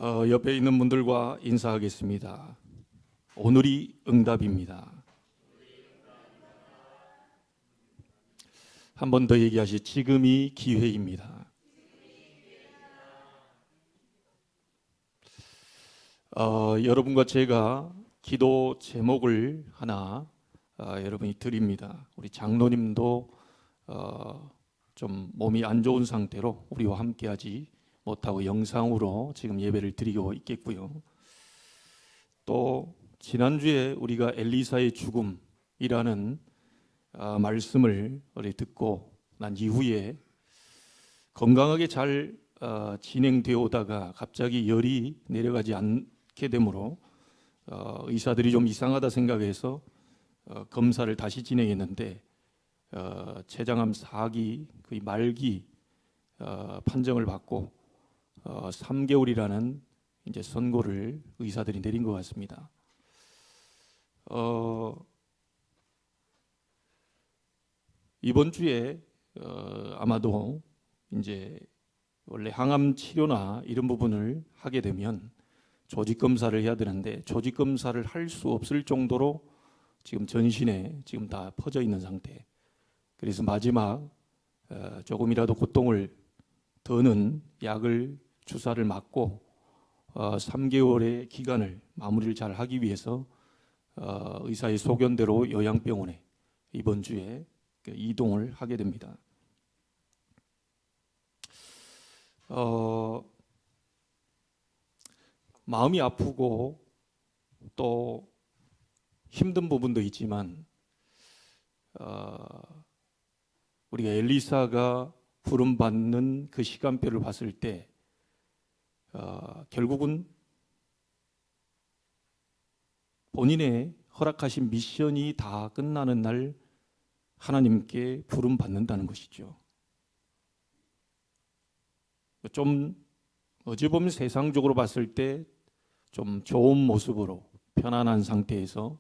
옆에 있는 분들과 인사하겠습니다. 오늘이 응답입니다. 한 번 더 얘기하시. 지금이 기회입니다. 여러분과 제가 기도 제목을 하나 여러분이 드립니다. 우리 장로님도 좀 몸이 안 좋은 상태로 우리와 함께하지 못하고 영상으로 지금 예배를 드리고 있겠고요. 또 지난주에 우리가 엘리사의 죽음이라는 말씀을 듣고 난 이후에 건강하게 잘 진행되어 오다가 갑자기 열이 내려가지 않게 되므로 의사들이 좀 이상하다 생각해서 검사를 다시 진행했는데 췌장암 4기 거의 말기 판정을 받고 3개월이라는 이제 선고를 의사들이 내린 것 같습니다. 이번 주에 아마도 이제 원래 항암 치료나 이런 부분을 하게 되면 조직 검사를 해야 되는데 조직 검사를 할 수 없을 정도로 지금 전신에 지금 다 퍼져 있는 상태. 그래서 마지막 조금이라도 고통을 더는 약을 주사를 맞고 3개월의 기간을 마무리를 잘 하기 위해서 의사의 소견대로 요양병원에 이번 주에 이동을 하게 됩니다. 마음이 아프고 또 힘든 부분도 있지만 우리가 엘리사가 부름받는 그 시간표를 봤을 때 결국은 본인의 허락하신 미션이 다 끝나는 날 하나님께 부름받는다는 것이죠. 좀 어찌 보면 세상적으로 봤을 때 좀 좋은 모습으로 편안한 상태에서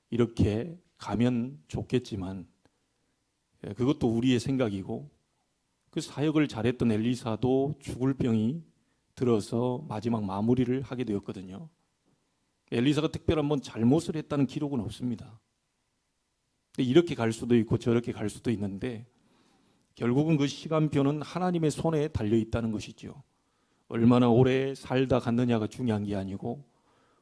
이렇게 가면 좋겠지만 그것도 우리의 생각이고 그 사역을 잘했던 엘리사도 죽을 병이 들어서 마지막 마무리를 하게 되었거든요. 엘리사가 특별한 뭔 잘못을 했다는 기록은 없습니다. 이렇게 갈 수도 있고 저렇게 갈 수도 있는데 결국은 그 시간표는 하나님의 손에 달려 있다는 것이죠. 얼마나 오래 살다 갔느냐가 중요한 게 아니고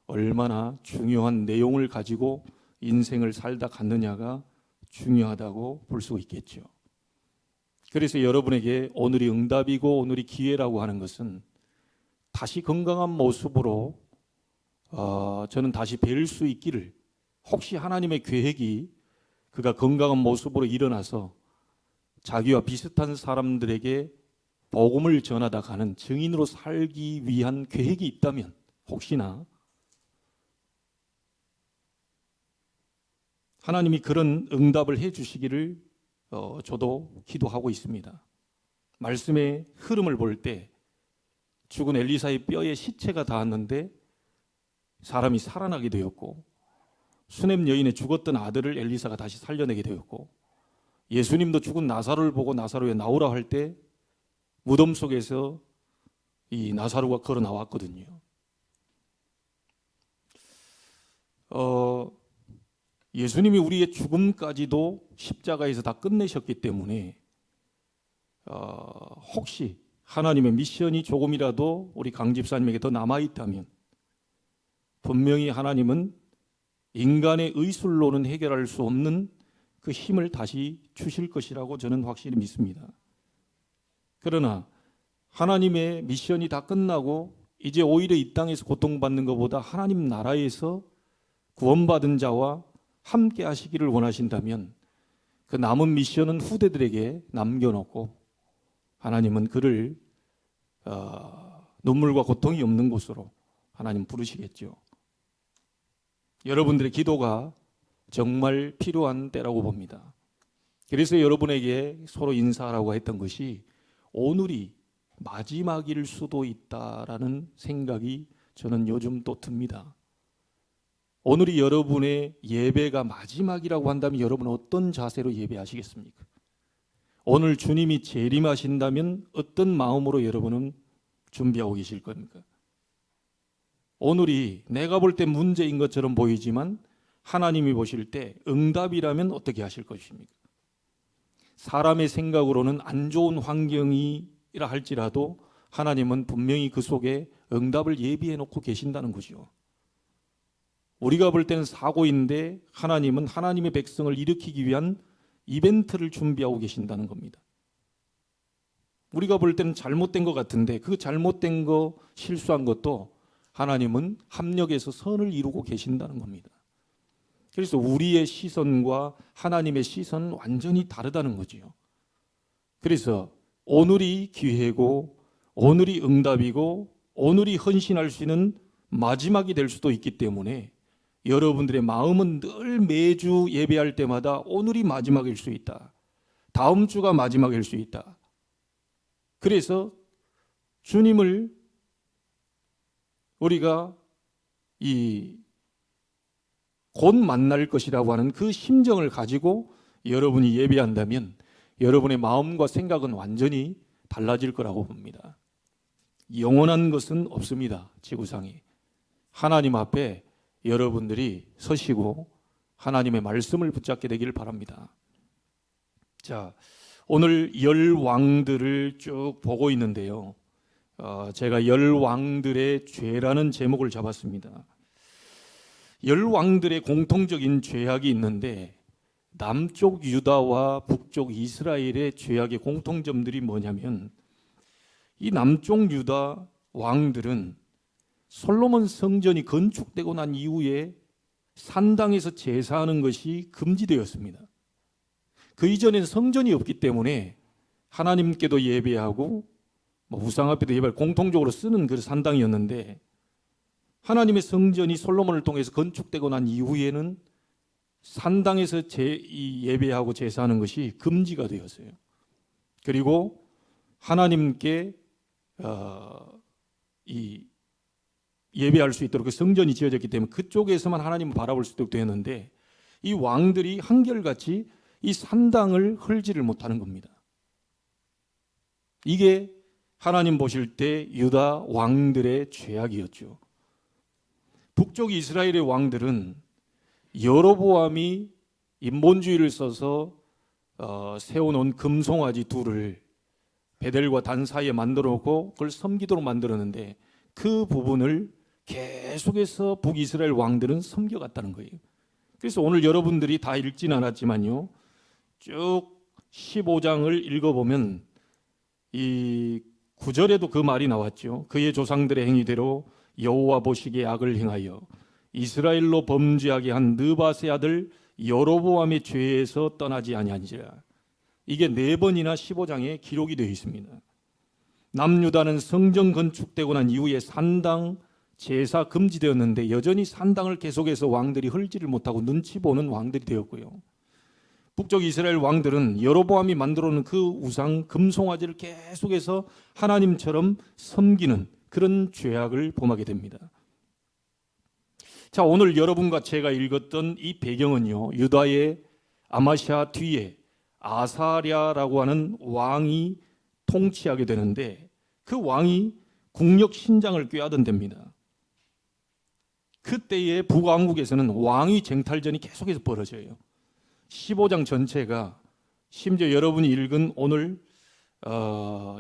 얼마나 중요한 내용을 가지고 인생을 살다 갔느냐가 중요하다고 볼 수 있겠죠. 그래서 여러분에게 오늘이 응답이고 오늘이 기회라고 하는 것은 다시 건강한 모습으로 저는 다시 뵐 수 있기를, 혹시 하나님의 계획이 그가 건강한 모습으로 일어나서 자기와 비슷한 사람들에게 복음을 전하다 가는 증인으로 살기 위한 계획이 있다면 혹시나 하나님이 그런 응답을 해 주시기를 저도 기도하고 있습니다. 말씀의 흐름을 볼 때 죽은 엘리사의 뼈에 시체가 닿았는데 사람이 살아나게 되었고, 수넴 여인의 죽었던 아들을 엘리사가 다시 살려내게 되었고, 예수님도 죽은 나사로를 보고 나사로에 나오라 할 때 무덤 속에서 이 나사로가 걸어 나왔거든요. 예수님이 우리의 죽음까지도 십자가에서 다 끝내셨기 때문에 혹시 하나님의 미션이 조금이라도 우리 강 집사님에게 더 남아있다면 분명히 하나님은 인간의 의술로는 해결할 수 없는 그 힘을 다시 주실 것이라고 저는 확실히 믿습니다. 그러나 하나님의 미션이 다 끝나고 이제 오히려 이 땅에서 고통받는 것보다 하나님 나라에서 구원받은 자와 함께 하시기를 원하신다면 그 남은 미션은 후대들에게 남겨놓고 하나님은 그를 눈물과 고통이 없는 곳으로 하나님 부르시겠죠. 여러분들의 기도가 정말 필요한 때라고 봅니다. 그래서 여러분에게 서로 인사하라고 했던 것이 오늘이 마지막일 수도 있다라는 생각이 저는 요즘 또 듭니다. 오늘이 여러분의 예배가 마지막이라고 한다면 여러분 어떤 자세로 예배하시겠습니까? 오늘 주님이 재림하신다면 어떤 마음으로 여러분은 준비하고 계실 겁니까? 오늘이 내가 볼 때 문제인 것처럼 보이지만 하나님이 보실 때 응답이라면 어떻게 하실 것입니까? 사람의 생각으로는 안 좋은 환경이라 할지라도 하나님은 분명히 그 속에 응답을 예비해 놓고 계신다는 거죠. 우리가 볼 때는 사고인데 하나님은 하나님의 백성을 일으키기 위한 이벤트를 준비하고 계신다는 겁니다. 우리가 볼 때는 잘못된 것 같은데 그 잘못된 거, 실수한 것도 하나님은 합력해서 선을 이루고 계신다는 겁니다. 그래서 우리의 시선과 하나님의 시선은 완전히 다르다는 거지요. 그래서 오늘이 기회고 오늘이 응답이고 오늘이 헌신할 수 있는 마지막이 될 수도 있기 때문에 여러분들의 마음은 늘 매주 예배할 때마다 오늘이 마지막일 수 있다. 다음 주가 마지막일 수 있다. 그래서 주님을 우리가 곧 만날 것이라고 하는 그 심정을 가지고 여러분이 예배한다면 여러분의 마음과 생각은 완전히 달라질 거라고 봅니다. 영원한 것은 없습니다. 지구상에. 하나님 앞에 여러분들이 서시고 하나님의 말씀을 붙잡게 되기를 바랍니다. 자, 오늘 10왕들을 쭉 보고 있는데요. 제가 10왕들의 죄라는 제목을 잡았습니다. 10왕들의 공통적인 죄악이 있는데 남쪽 유다와 북쪽 이스라엘의 죄악의 공통점들이 뭐냐면 이 남쪽 유다 왕들은 솔로몬 성전이 건축되고 난 이후에 산당에서 제사하는 것이 금지되었습니다. 그 이전에는 성전이 없기 때문에 하나님께도 예배하고 우상 앞에도 예배를 공통적으로 쓰는 그 산당이었는데 하나님의 성전이 솔로몬을 통해서 건축되고 난 이후에는 산당에서 예배하고 제사하는 것이 금지가 되었어요. 그리고 하나님께 예배할 수 있도록 그 성전이 지어졌기 때문에 그쪽에서만 하나님을 바라볼 수 있도록 되었는데 이 왕들이 한결같이 이 산당을 헐지를 못하는 겁니다. 이게 하나님 보실 때 유다 왕들의 죄악이었죠. 북쪽 이스라엘의 왕들은 여로보암이 인본주의를 써서 세워놓은 금송아지 둘을 베델과 단 사이에 만들어 놓고 그걸 섬기도록 만들었는데 그 부분을 계속해서 북이스라엘 왕들은 섬겨갔다는 거예요. 그래서 오늘 여러분들이 다 읽진 않았지만요, 쭉 15장을 읽어보면 이 9절에도 그 말이 나왔죠. 그의 조상들의 행위대로 여호와 보시기에 악을 행하여 이스라엘로 범죄하게 한 느밧의 아들 여로보암의 죄에서 떠나지 아니한지라. 이게 4번이나 15장에 기록이 되어 있습니다. 남유다는 성전 건축되고 난 이후에 산당 제사 금지되었는데 여전히 산당을 계속해서 왕들이 헐지를 못하고 눈치 보는 왕들이 되었고요. 북쪽 이스라엘 왕들은 여로보암이 만들어 놓은 그 우상 금송아지를 계속해서 하나님처럼 섬기는 그런 죄악을 범하게 됩니다. 자, 오늘 여러분과 제가 읽었던 이 배경은요, 유다의 아마시아 뒤에 아사랴라고 하는 왕이 통치하게 되는데 그 왕이 국력 신장을 꾀하던 데입니다. 그때의 북왕국에서는 왕위 쟁탈전이 계속해서 벌어져요. 15장 전체가 심지어 여러분이 읽은 오늘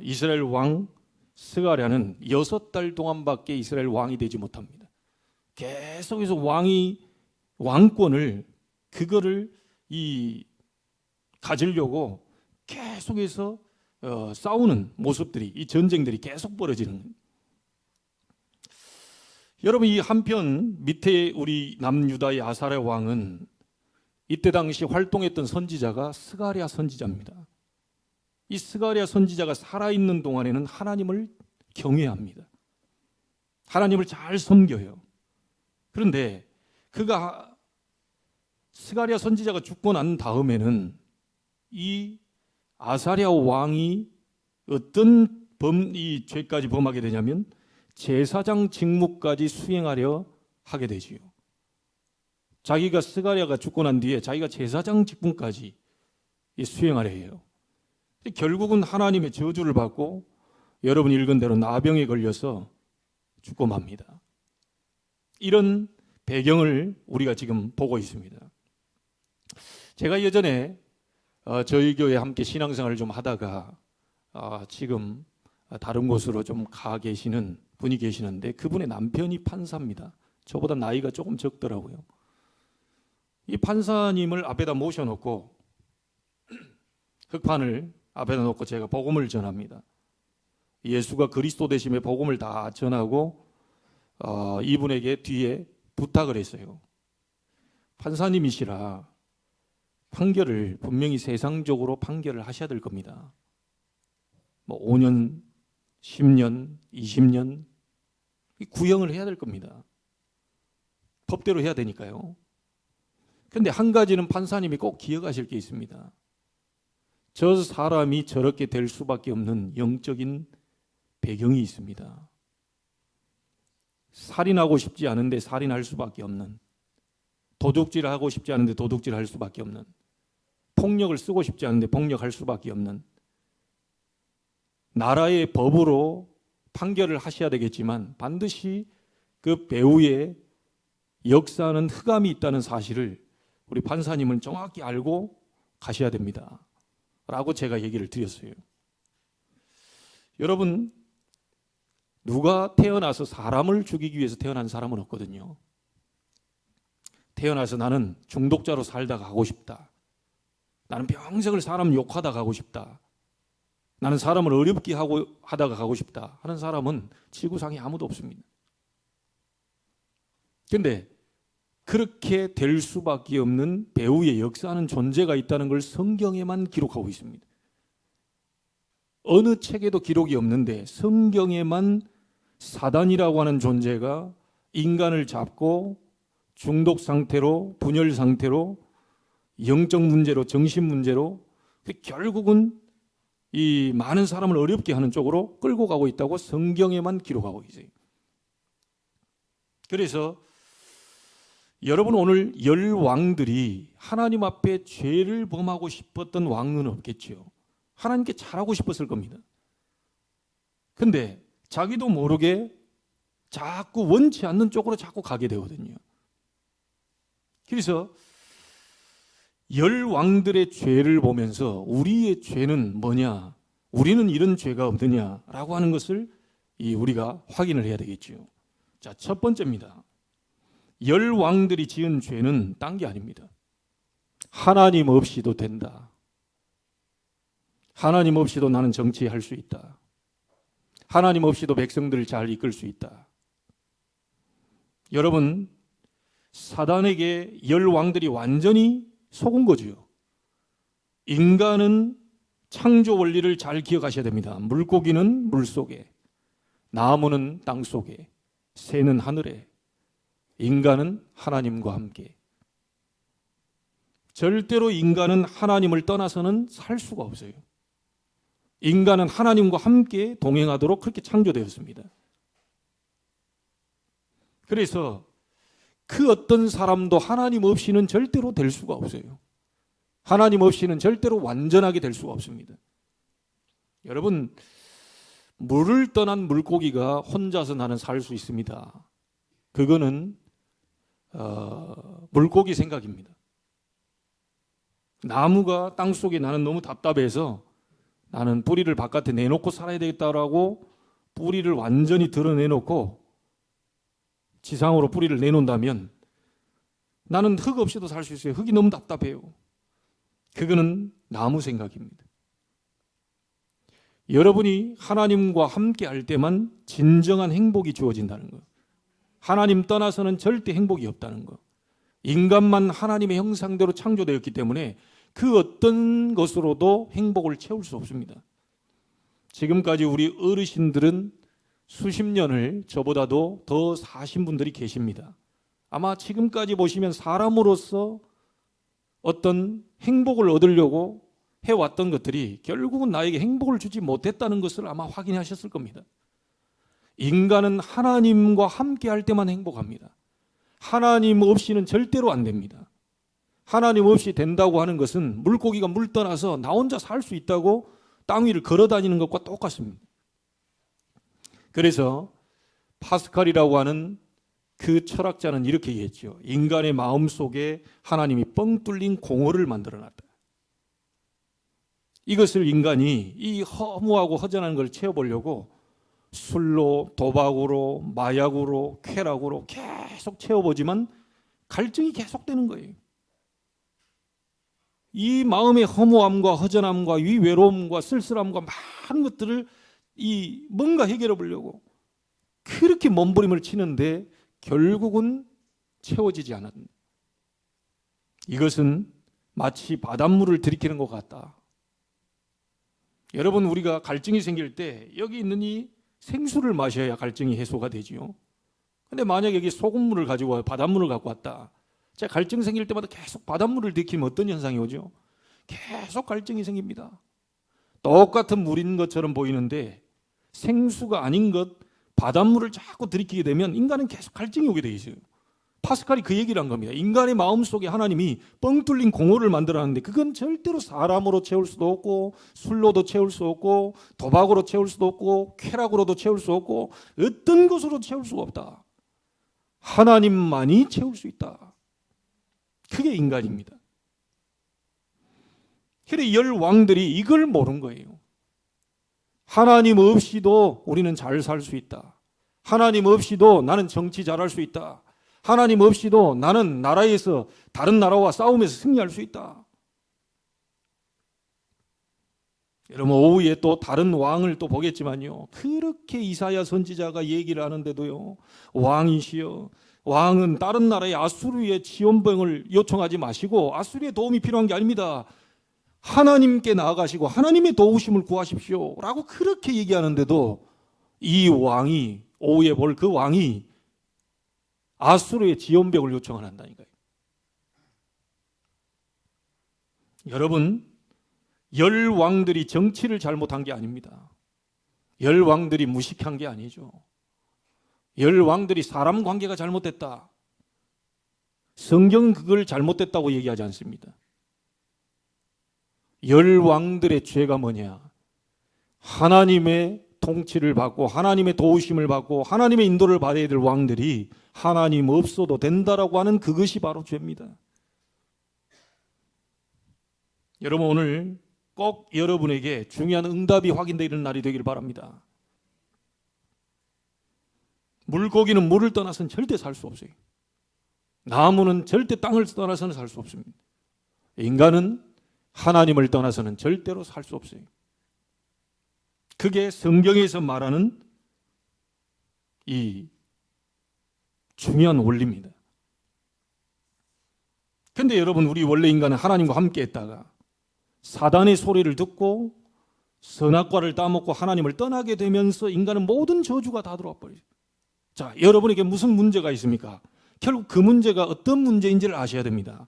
이스라엘 왕 스가랴는 6달 동안밖에 이스라엘 왕이 되지 못합니다. 계속해서 왕권을 그거를 가지려고 계속해서 싸우는 모습들이, 이 전쟁들이 계속 벌어지는 거예요. 여러분, 이 한편 밑에 우리 남유다의 아사랴 왕은 이때 당시 활동했던 선지자가 스가랴 선지자입니다. 이 스가랴 선지자가 살아있는 동안에는 하나님을 경외합니다. 하나님을 잘 섬겨요. 그런데 스가랴 선지자가 죽고 난 다음에는 이 아사랴 왕이 어떤 이 죄까지 범하게 되냐면 제사장 직무까지 수행하려 하게 되지요. 자기가 스가랴가 죽고 난 뒤에 자기가 제사장 직분까지 수행하려 해요. 결국은 하나님의 저주를 받고 여러분 읽은 대로 나병에 걸려서 죽고 맙니다. 이런 배경을 우리가 지금 보고 있습니다. 제가 예전에 저희 교회 함께 신앙생활을 좀 하다가 지금 다른 곳으로 좀 가 계시는 분이 계시는데 그분의 남편이 판사입니다. 저보다 나이가 조금 적더라고요. 이 판사님을 앞에다 모셔놓고 흑판을 앞에다 놓고 제가 복음을 전합니다. 예수가 그리스도 되심의 복음을 다 전하고 이분에게 뒤에 부탁을 했어요. 판사님이시라 판결을 분명히 세상적으로 판결을 하셔야 될 겁니다. 뭐 5년, 10년, 20년 구형을 해야 될 겁니다. 법대로 해야 되니까요. 그런데 한 가지는 판사님이 꼭 기억하실 게 있습니다. 저 사람이 저렇게 될 수밖에 없는 영적인 배경이 있습니다. 살인하고 싶지 않은데 살인할 수밖에 없는, 도둑질하고 싶지 않은데 도둑질할 수밖에 없는, 폭력을 쓰고 싶지 않은데 폭력할 수밖에 없는, 나라의 법으로 판결을 하셔야 되겠지만 반드시 그 배후에 역사는 흑암이 있다는 사실을 우리 판사님은 정확히 알고 가셔야 됩니다 라고 제가 얘기를 드렸어요. 여러분, 누가 태어나서 사람을 죽이기 위해서 태어난 사람은 없거든요. 태어나서 나는 중독자로 살다가 가고 싶다, 나는 평생을 사람 욕하다 가고 싶다, 나는 사람을 어렵게 하다가 가고 싶다 하는 사람은 지구상에 아무도 없습니다. 그런데 그렇게 될 수밖에 없는 배후의 역사하는 존재가 있다는 걸 성경에만 기록하고 있습니다. 어느 책에도 기록이 없는데 성경에만 사단이라고 하는 존재가 인간을 잡고 중독 상태로, 분열 상태로, 영적 문제로, 정신 문제로 결국은 이 많은 사람을 어렵게 하는 쪽으로 끌고 가고 있다고 성경에만 기록하고 있어요. 그래서 여러분, 오늘 10왕들이 하나님 앞에 죄를 범하고 싶었던 왕은 없겠죠. 하나님께 잘하고 싶었을 겁니다. 근데 자기도 모르게 자꾸 원치 않는 쪽으로 자꾸 가게 되거든요. 그래서 10왕들의 죄를 보면서 우리의 죄는 뭐냐, 우리는 이런 죄가 없느냐라고 하는 것을 우리가 확인을 해야 되겠죠. 자, 첫 번째입니다. 10왕들이 지은 죄는 딴 게 아닙니다. 하나님 없이도 된다. 하나님 없이도 나는 정치할 수 있다. 하나님 없이도 백성들을 잘 이끌 수 있다. 여러분, 사단에게 10왕들이 완전히 속은 거죠. 인간은 창조 원리를 잘 기억하셔야 됩니다. 물고기는 물속에, 나무는 땅속에, 새는 하늘에, 인간은 하나님과 함께. 절대로 인간은 하나님을 떠나서는 살 수가 없어요. 인간은 하나님과 함께 동행하도록 그렇게 창조되었습니다. 그래서 그 어떤 사람도 하나님 없이는 절대로 될 수가 없어요. 하나님 없이는 절대로 완전하게 될 수가 없습니다. 여러분, 물을 떠난 물고기가 혼자서 나는 살 수 있습니다. 그거는 물고기 생각입니다. 나무가 땅속에 나는 너무 답답해서 나는 뿌리를 바깥에 내놓고 살아야 되겠다라고 뿌리를 완전히 드러내놓고 지상으로 뿌리를 내놓는다면 나는 흙 없이도 살 수 있어요. 흙이 너무 답답해요. 그거는 나무 생각입니다. 여러분이 하나님과 함께 할 때만 진정한 행복이 주어진다는 거. 하나님 떠나서는 절대 행복이 없다는 거. 인간만 하나님의 형상대로 창조되었기 때문에 그 어떤 것으로도 행복을 채울 수 없습니다. 지금까지 우리 어르신들은 수십 년을 저보다도 더 사신 분들이 계십니다. 아마 지금까지 보시면 사람으로서 어떤 행복을 얻으려고 해왔던 것들이 결국은 나에게 행복을 주지 못했다는 것을 아마 확인하셨을 겁니다. 인간은 하나님과 함께 할 때만 행복합니다. 하나님 없이는 절대로 안 됩니다. 하나님 없이 된다고 하는 것은 물고기가 물 떠나서 나 혼자 살 수 있다고 땅 위를 걸어 다니는 것과 똑같습니다. 그래서 파스칼이라고 하는 그 철학자는 이렇게 얘기했죠. 인간의 마음 속에 하나님이 뻥 뚫린 공허를 만들어놨다. 이것을 인간이 이 허무하고 허전한 걸 채워보려고 술로, 도박으로, 마약으로, 쾌락으로 계속 채워보지만 갈증이 계속되는 거예요. 이 마음의 허무함과 허전함과 이 외로움과 쓸쓸함과 많은 것들을 이 뭔가 해결해 보려고 그렇게 몸부림을 치는데 결국은 채워지지 않았다. 이것은 마치 바닷물을 들이키는 것 같다. 여러분, 우리가 갈증이 생길 때 여기 있는 이 생수를 마셔야 갈증이 해소가 되지요. 근데 만약에 여기 소금물을 가지고 와요, 바닷물을 갖고 왔다. 자, 갈증 생길 때마다 계속 바닷물을 들이키면 어떤 현상이 오죠? 계속 갈증이 생깁니다. 똑같은 물인 것처럼 보이는데 생수가 아닌 것, 바닷물을 자꾸 들이키게 되면 인간은 계속 갈증이 오게 돼 있어요. 파스칼이 그 얘기를 한 겁니다. 인간의 마음속에 하나님이 뻥 뚫린 공허를 만들어놨는데 그건 절대로 사람으로 채울 수도 없고 술로도 채울 수 없고 도박으로 채울 수도 없고 쾌락으로도 채울 수 없고 어떤 것으로 채울 수가 없다. 하나님만이 채울 수 있다. 그게 인간입니다. 그런데 열 왕들이 이걸 모른 거예요. 하나님 없이도 우리는 잘 살 수 있다. 하나님 없이도 나는 정치 잘할 수 있다. 하나님 없이도 나는 나라에서 다른 나라와 싸움에서 승리할 수 있다. 여러분, 오후에 또 다른 왕을 또 보겠지만요, 그렇게 이사야 선지자가 얘기를 하는데도요, 왕이시여, 왕은 다른 나라의 아수르의 지원병을 요청하지 마시고 아수르의 도움이 필요한 게 아닙니다. 하나님께 나아가시고 하나님의 도우심을 구하십시오 라고 그렇게 얘기하는데도 이 왕이, 오후에 볼 그 왕이 아수르의 지원병을 요청을 한다니까요. 여러분, 열 왕들이 정치를 잘못한 게 아닙니다. 열 왕들이 무식한 게 아니죠. 열 왕들이 사람 관계가 잘못됐다. 성경은 그걸 잘못됐다고 얘기하지 않습니다. 열 왕들의 죄가 뭐냐? 하나님의 통치를 받고 하나님의 도우심을 받고 하나님의 인도를 받아야 될 왕들이 하나님 없어도 된다라고 하는 그것이 바로 죄입니다. 여러분, 오늘 꼭 여러분에게 중요한 응답이 확인되는 날이 되길 바랍니다. 물고기는 물을 떠나서는 절대 살 수 없어요. 나무는 절대 땅을 떠나서는 살 수 없습니다. 인간은 하나님을 떠나서는 절대로 살 수 없어요. 그게 성경에서 말하는 이 중요한 원리입니다. 그런데 여러분, 우리 원래 인간은 하나님과 함께 했다가 사단의 소리를 듣고 선악과를 따먹고 하나님을 떠나게 되면서 인간은 모든 저주가 다 들어와 버려요. 자, 여러분에게 무슨 문제가 있습니까? 결국 그 문제가 어떤 문제인지를 아셔야 됩니다.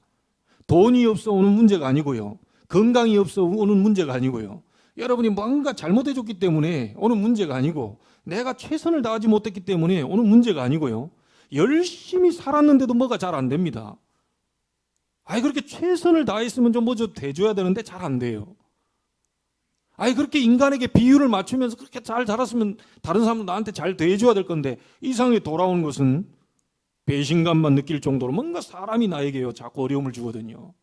돈이 없어 오는 문제가 아니고요. 건강이 없어 오는 문제가 아니고요. 여러분이 뭔가 잘못해줬기 때문에 오는 문제가 아니고 내가 최선을 다하지 못했기 때문에 오는 문제가 아니고요. 열심히 살았는데도 뭐가 잘 안 됩니다. 그렇게 최선을 다했으면 좀 뭐 좀 대줘야 되는데 잘 안 돼요. 그렇게 인간에게 비율을 맞추면서 그렇게 잘 자랐으면 다른 사람도 나한테 잘 대해줘야 될 건데 이상하게 돌아온 것은 배신감만 느낄 정도로 뭔가 사람이 나에게요 자꾸 어려움을 주거든요.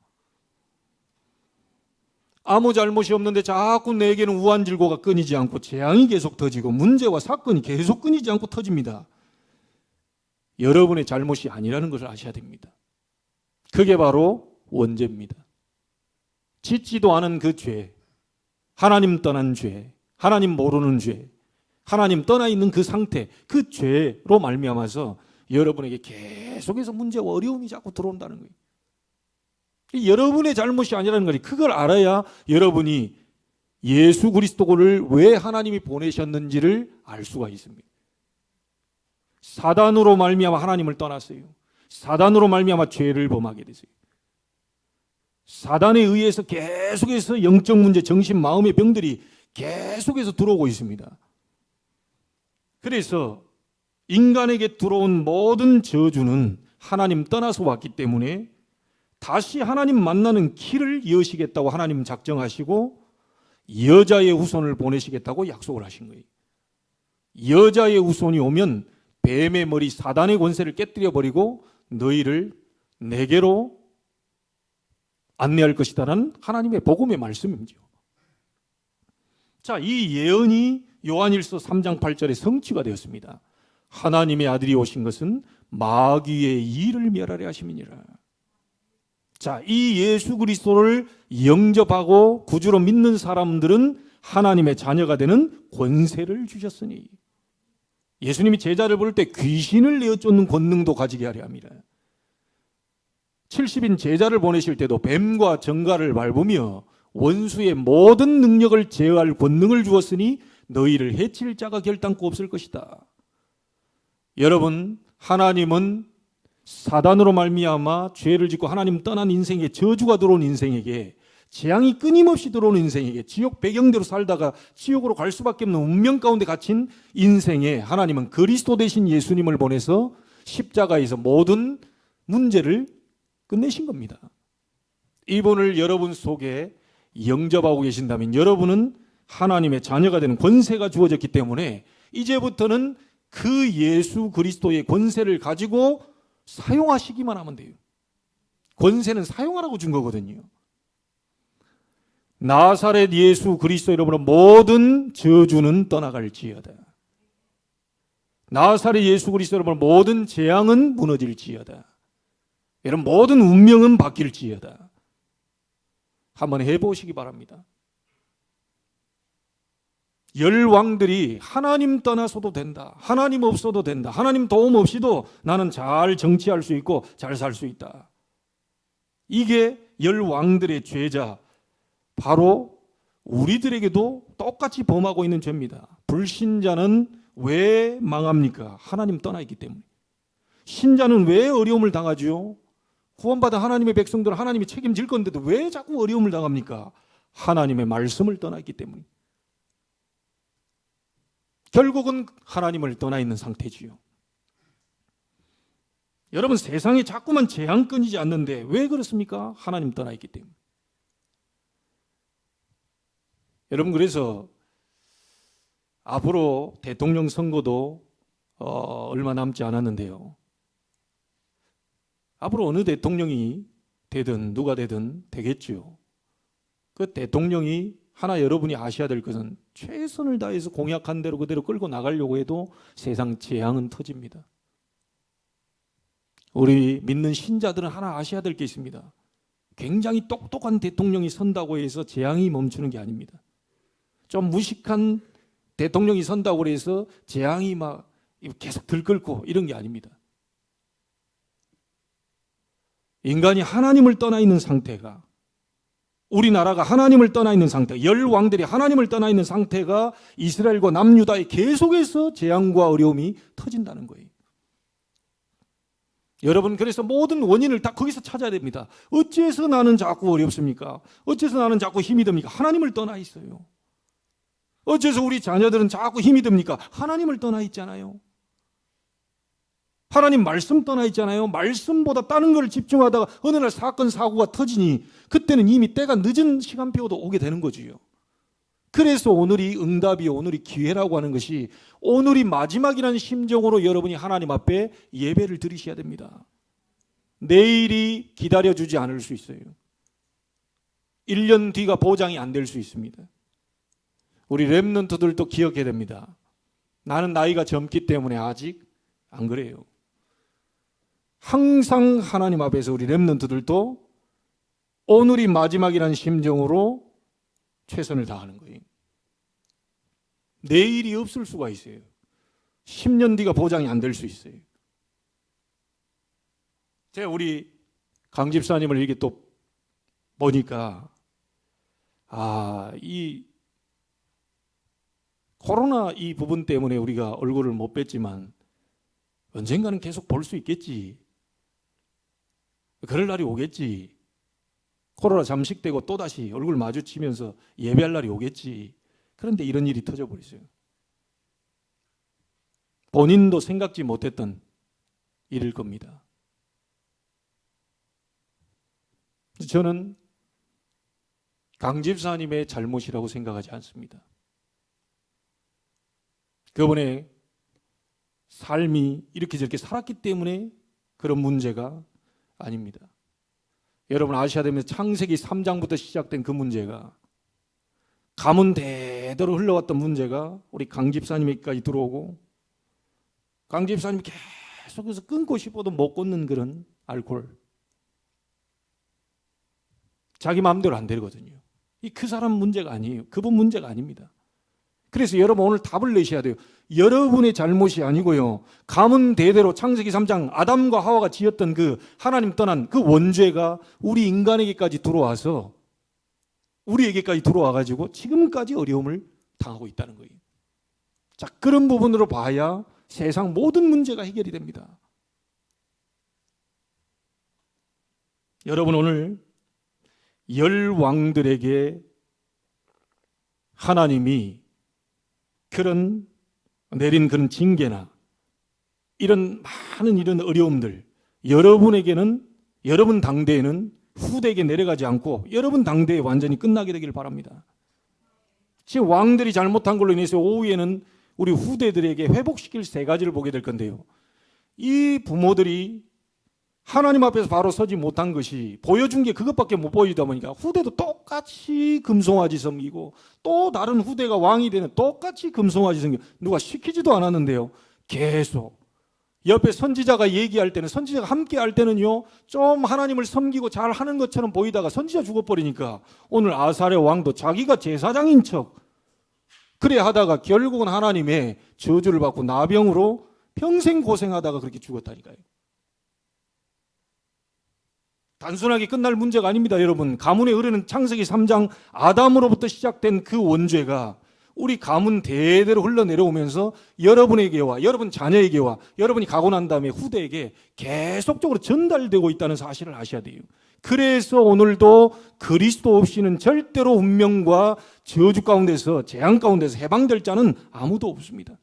아무 잘못이 없는데 자꾸 내게는 우환질고가 끊이지 않고 재앙이 계속 터지고 문제와 사건이 계속 끊이지 않고 터집니다. 여러분의 잘못이 아니라는 것을 아셔야 됩니다. 그게 바로 원죄입니다. 짓지도 않은 그 죄, 하나님 떠난 죄, 하나님 모르는 죄, 하나님 떠나 있는 그 상태, 그 죄로 말미암아서 여러분에게 계속해서 문제와 어려움이 자꾸 들어온다는 거예요. 여러분의 잘못이 아니라는 거지. 그걸 알아야 여러분이 예수 그리스도를 왜 하나님이 보내셨는지를 알 수가 있습니다. 사단으로 말미암아 하나님을 떠났어요. 사단으로 말미암아 죄를 범하게 됐어요. 사단에 의해서 계속해서 영적 문제, 정신, 마음의 병들이 계속해서 들어오고 있습니다. 그래서 인간에게 들어온 모든 저주는 하나님 떠나서 왔기 때문에 다시 하나님 만나는 길을 여시겠다고 하나님 작정하시고 여자의 후손을 보내시겠다고 약속을 하신 거예요. 여자의 후손이 오면 뱀의 머리 사단의 권세를 깨뜨려 버리고 너희를 내게로 안내할 것이다라는 하나님의 복음의 말씀이죠. 자, 이 예언이 요한일서 3장 8절에 성취가 되었습니다. 하나님의 아들이 오신 것은 마귀의 일을 멸하려 하심이니라. 자, 이 예수 그리스도를 영접하고 구주로 믿는 사람들은 하나님의 자녀가 되는 권세를 주셨으니, 예수님이 제자를 부를 때 귀신을 내어 쫓는 권능도 가지게 하려 합니다. 70인 제자를 보내실 때도 뱀과 정갈을 밟으며 원수의 모든 능력을 제어할 권능을 주었으니 너희를 해칠 자가 결단코 없을 것이다. 여러분, 하나님은 사단으로 말미암아 죄를 짓고 하나님 떠난 인생에, 저주가 들어온 인생에게, 재앙이 끊임없이 들어오는 인생에게, 지옥 배경대로 살다가 지옥으로 갈 수밖에 없는 운명 가운데 갇힌 인생에 하나님은 그리스도 되신 예수님을 보내서 십자가에서 모든 문제를 끝내신 겁니다. 이분을 여러분 속에 영접하고 계신다면 여러분은 하나님의 자녀가 되는 권세가 주어졌기 때문에 이제부터는 그 예수 그리스도의 권세를 가지고 사용하시기만 하면 돼요. 권세는 사용하라고 준 거거든요. 나사렛 예수 그리스도 여러분의 모든 저주는 떠나갈지어다. 나사렛 예수 그리스도 여러분의 모든 재앙은 무너질지어다. 여러분, 모든 운명은 바뀔지어다. 한번 해보시기 바랍니다. 열 왕들이 하나님 떠나서도 된다, 하나님 없어도 된다, 하나님 도움 없이도 나는 잘 정치할 수 있고 잘 살 수 있다. 이게 열 왕들의 죄자, 바로 우리들에게도 똑같이 범하고 있는 죄입니다. 불신자는 왜 망합니까? 하나님 떠나 있기 때문에. 신자는 왜 어려움을 당하죠? 구원받은 하나님의 백성들은 하나님이 책임질 건데도 왜 자꾸 어려움을 당합니까? 하나님의 말씀을 떠나 있기 때문에. 결국은 하나님을 떠나 있는 상태지요. 여러분, 세상에 자꾸만 재앙 끊이지 않는데 왜 그렇습니까? 하나님 떠나 있기 때문에. 여러분, 그래서 앞으로 대통령 선거도 얼마 남지 않았는데요. 앞으로 어느 대통령이 되든 누가 되든 되겠죠. 그 대통령이 하나 여러분이 아셔야 될 것은 최선을 다해서 공약한 대로 그대로 끌고 나가려고 해도 세상 재앙은 터집니다. 우리 믿는 신자들은 하나 아셔야 될 게 있습니다. 굉장히 똑똑한 대통령이 선다고 해서 재앙이 멈추는 게 아닙니다. 좀 무식한 대통령이 선다고 해서 재앙이 막 계속 들끓고 이런 게 아닙니다. 인간이 하나님을 떠나 있는 상태가, 우리나라가 하나님을 떠나 있는 상태, 열 왕들이 하나님을 떠나 있는 상태가 이스라엘과 남유다에 계속해서 재앙과 어려움이 터진다는 거예요. 여러분, 그래서 모든 원인을 다 거기서 찾아야 됩니다. 어째서 나는 자꾸 어렵습니까? 어째서 나는 자꾸 힘이 듭니까? 하나님을 떠나 있어요. 어째서 우리 자녀들은 자꾸 힘이 듭니까? 하나님을 떠나 있잖아요. 하나님 말씀 떠나 있잖아요. 말씀보다 다른 걸 집중하다가 어느 날 사건 사고가 터지니 그때는 이미 때가 늦은 시간표도 오게 되는 거지요. 그래서 오늘이 응답이, 오늘이 기회라고 하는 것이, 오늘이 마지막이라는 심정으로 여러분이 하나님 앞에 예배를 드리셔야 됩니다. 내일이 기다려주지 않을 수 있어요. 1년 뒤가 보장이 안 될 수 있습니다. 우리 렘넌트들도 기억해야 됩니다. 나는 나이가 젊기 때문에 아직 안 그래요. 항상 하나님 앞에서 우리 렘넌트들도 오늘이 마지막이라는 심정으로 최선을 다하는 거예요. 내일이 없을 수가 있어요. 10년 뒤가 보장이 안 될 수 있어요. 제가 우리 강 집사님을 이렇게 또 보니까 이 코로나 이 부분 때문에 우리가 얼굴을 못 뵀지만 언젠가는 계속 볼 수 있겠지. 그럴 날이 오겠지. 코로나 잠식되고 또다시 얼굴 마주치면서 예배할 날이 오겠지. 그런데 이런 일이 터져버렸어요. 본인도 생각지 못했던 일일 겁니다. 저는 강 집사님의 잘못이라고 생각하지 않습니다. 그분의 삶이 이렇게 저렇게 살았기 때문에 그런 문제가 아닙니다. 여러분 아셔야 됩니다. 창세기 3장부터 시작된 그 문제가 가문 대대로 흘러왔던 문제가 우리 강 집사님에게까지 들어오고 강 집사님이 계속해서 끊고 싶어도 못 끊는 그런 알코올. 자기 마음대로 안 되거든요. 이 그 사람 문제가 아니에요. 그분 문제가 아닙니다. 그래서 여러분 오늘 답을 내셔야 돼요. 여러분의 잘못이 아니고요. 가문 대대로 창세기 3장 아담과 하와가 지었던 그 하나님 떠난 그 원죄가 우리 인간에게까지 들어와서 우리에게까지 들어와가지고 지금까지 어려움을 당하고 있다는 거예요. 자, 그런 부분으로 봐야 세상 모든 문제가 해결이 됩니다. 여러분 오늘 10왕들에게 하나님이 내린 그런 징계나 이런 많은 이런 어려움들 여러분에게는 여러분 당대에는 후대에게 내려가지 않고 여러분 당대에 완전히 끝나게 되길 바랍니다. 지금 왕들이 잘못한 걸로 인해서 오후에는 우리 후대들에게 회복시킬 세 가지를 보게 될 건데요. 이 부모들이 하나님 앞에서 바로 서지 못한 것이 보여준 게 그것밖에 못 보이다 보니까 후대도 똑같이 금송아지 섬기고 또 다른 후대가 왕이 되는 똑같이 금송아지 섬기고 누가 시키지도 않았는데요. 계속 옆에 선지자가 얘기할 때는 선지자가 함께 할 때는요 좀 하나님을 섬기고 잘 하는 것처럼 보이다가 선지자 죽어버리니까 오늘 아사랴 왕도 자기가 제사장인 척 그래 하다가 결국은 하나님의 저주를 받고 나병으로 평생 고생하다가 그렇게 죽었다니까요. 단순하게 끝날 문제가 아닙니다. 여러분 가문에 흐르는 창세기 3장 아담으로부터 시작된 그 원죄가 우리 가문 대대로 흘러내려오면서 여러분에게와 여러분 자녀에게와 여러분이 가고 난 다음에 후대에게 계속적으로 전달되고 있다는 사실을 아셔야 돼요. 그래서 오늘도 그리스도 없이는 절대로 운명과 저주 가운데서 재앙 가운데서 해방될 자는 아무도 없습니다.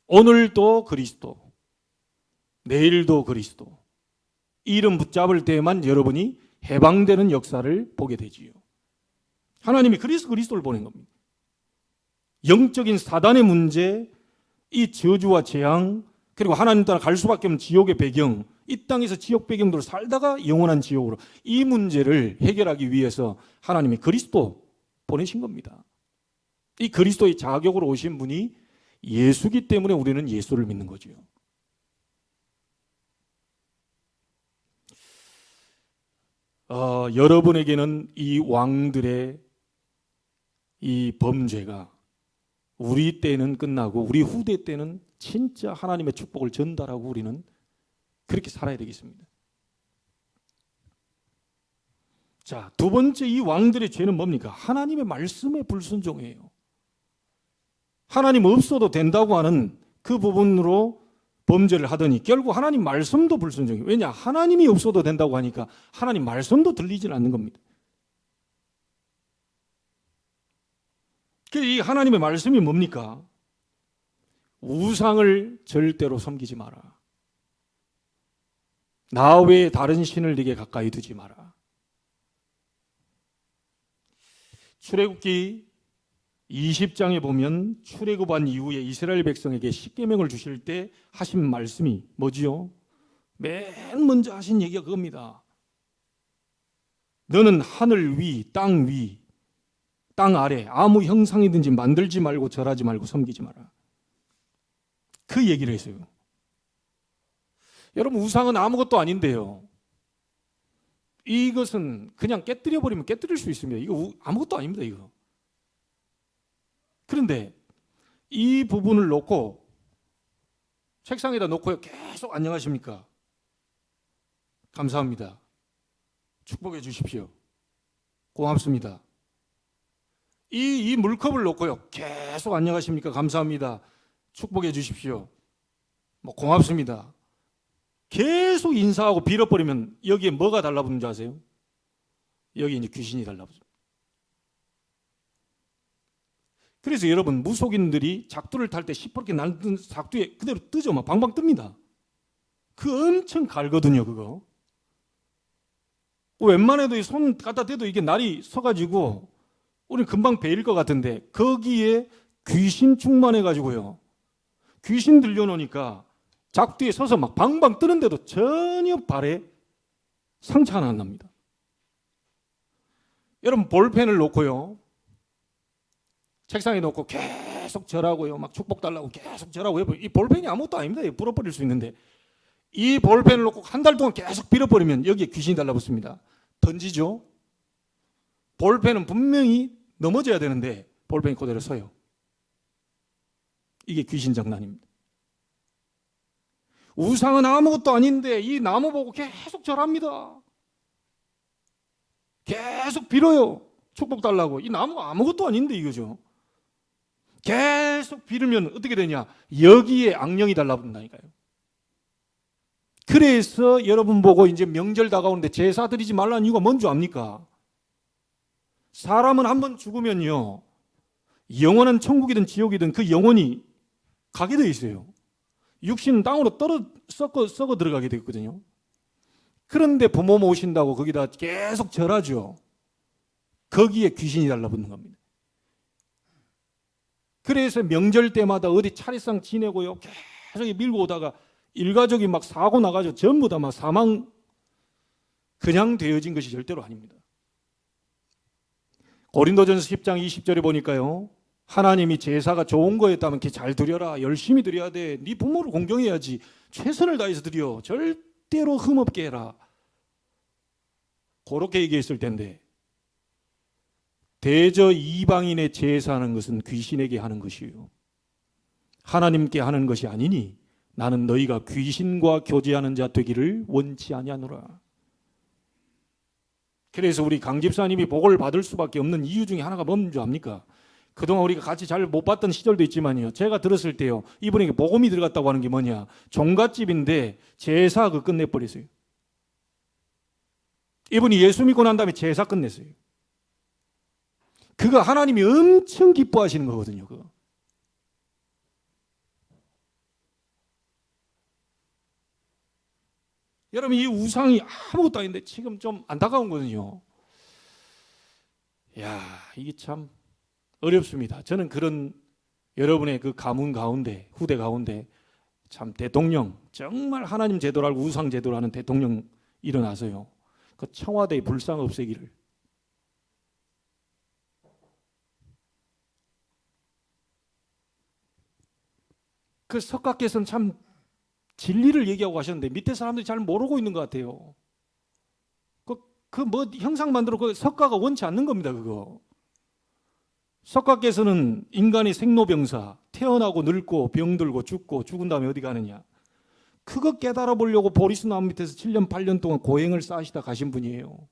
오늘도 그리스도, 내일도 그리스도, 이름 붙잡을 때에만 여러분이 해방되는 역사를 보게 되지요. 하나님이 그래서 그리스도를 보낸 겁니다. 영적인 사단의 문제, 이 저주와 재앙, 그리고 하나님 따라 갈 수밖에 없는 지옥의 배경, 이 땅에서 지옥 배경대로 살다가 영원한 지옥으로 이 문제를 해결하기 위해서 하나님이 그리스도 보내신 겁니다. 이 그리스도의 자격으로 오신 분이 예수기 때문에 우리는 예수를 믿는 거죠. 여러분에게는 이 왕들의 이 범죄가 우리 때는 끝나고 우리 후대 때는 진짜 하나님의 축복을 전달하고 우리는 그렇게 살아야 되겠습니다. 자, 두 번째 이 왕들의 죄는 뭡니까? 하나님의 말씀에 불순종해요. 하나님 없어도 된다고 하는 그 부분으로 범죄를 하더니 결국 하나님 말씀도 불순종해요. 왜냐? 하나님이 없어도 된다고 하니까 하나님 말씀도 들리질 않는 겁니다. 이 하나님의 말씀이 뭡니까? 우상을 절대로 섬기지 마라. 나 외에 다른 신을 네게 가까이 두지 마라. 출애굽기 20장에 보면 출애굽한 이후에 이스라엘 백성에게 십계명을 주실 때 하신 말씀이 뭐지요? 맨 먼저 하신 얘기가 그겁니다. 너는 하늘 위, 땅 아래 아무 형상이든지 만들지 말고 절하지 말고 섬기지 마라. 그 얘기를 했어요. 여러분 우상은 아무것도 아닌데요. 이것은 그냥 깨뜨려 버리면 깨뜨릴 수 있습니다. 이거 아무것도 아닙니다. 이거. 그런데 이 부분을 놓고 책상에다 놓고 계속 안녕하십니까? 감사합니다. 축복해 주십시오. 고맙습니다. 이 물컵을 놓고요. 계속 안녕하십니까? 감사합니다. 축복해 주십시오. 고맙습니다. 계속 인사하고 빌어버리면 여기에 뭐가 달라붙는 줄 아세요? 여기 이제 귀신이 달라붙습니다. 그래서 여러분 무속인들이 작두를 탈 때 시퍼렇게 날든 작두에 그대로 뜨죠. 막 방방 뜹니다. 그 엄청 갈거든요. 그거. 웬만해도 손 갖다 대도 이게 날이 서가지고 우리는 금방 베일 것 같은데 거기에 귀신 충만해가지고요. 귀신 들려놓으니까 작두에 서서 막 방방 뜨는데도 전혀 발에 상처 하나 안 납니다. 여러분 볼펜을 놓고요. 책상에 놓고 계속 절하고요. 막 축복 달라고 계속 절하고 해요. 이 볼펜이 아무것도 아닙니다. 불어버릴 수 있는데 이 볼펜을 놓고 한 달 동안 계속 빌어버리면 여기에 귀신이 달라붙습니다. 던지죠. 볼펜은 분명히 넘어져야 되는데 볼펜이 그대로 서요. 이게 귀신 장난입니다. 우상은 아무것도 아닌데 이 나무 보고 계속 절합니다. 계속 빌어요. 축복 달라고. 이 나무가 아무것도 아닌데 이거죠. 계속 빌으면 어떻게 되냐? 여기에 악령이 달라붙는다니까요. 그래서 여러분 보고 이제 명절 다가오는데 제사 드리지 말라는 이유가 뭔 줄 압니까? 사람은 한번 죽으면요, 영원한 천국이든 지옥이든 그 영혼이 가게 돼 있어요. 육신은 땅으로 썩어 들어가게 되거든요. 그런데 부모 모신다고 거기다 계속 절하죠. 거기에 귀신이 달라붙는 겁니다. 그래서 명절 때마다 어디 차례상 지내고요, 계속 밀고 오다가 일가족이 막 사고 나가지고 전부 다 막 사망 그냥 되어진 것이 절대로 아닙니다. 고린도전서 10장 20절에 보니까요, 하나님이 제사가 좋은 거였다면 잘 드려라, 열심히 드려야 돼, 네 부모를 공경해야지, 최선을 다해서 드려, 절대로 흠없게 해라, 그렇게 얘기했을 텐데 대저 이방인의 제사하는 것은 귀신에게 하는 것이요 하나님께 하는 것이 아니니 나는 너희가 귀신과 교제하는 자 되기를 원치 아니하노라. 그래서 우리 강 집사님이 복을 받을 수밖에 없는 이유 중에 하나가 뭔 줄 압니까? 그동안 우리가 같이 잘 못 봤던 시절도 있지만요, 제가 들었을 때요, 이분에게 복음이 들어갔다고 하는 게 뭐냐, 종갓집인데 제사 끝내버렸어요. 이분이 예수 믿고 난 다음에 제사 끝냈어요. 그거 하나님이 엄청 기뻐하시는 거거든요. 그거. 여러분, 이 우상이 아무것도 아닌데 지금 좀 안타까운 거거든요. 야, 이게 참 어렵습니다. 저는 그런 여러분의 그 가문 가운데, 후대 가운데 참 대통령, 정말 하나님 제도를 알고 우상 제도를 하는 대통령 일어나서요, 그 청와대의 불상 없애기를. 그 석가께서는 참 진리를 얘기하고 가셨는데 밑에 사람들이 잘 모르고 있는 것 같아요. 그 뭐 형상 만들어 그 석가가 원치 않는 겁니다. 그거. 석가께서는 인간의 생로병사, 태어나고 늙고 병들고 죽고 죽은 다음에 어디 가느냐, 그거 깨달아 보려고 보리수 나무 밑에서 7년 8년 동안 고행을 쌓으시다 가신 분이에요.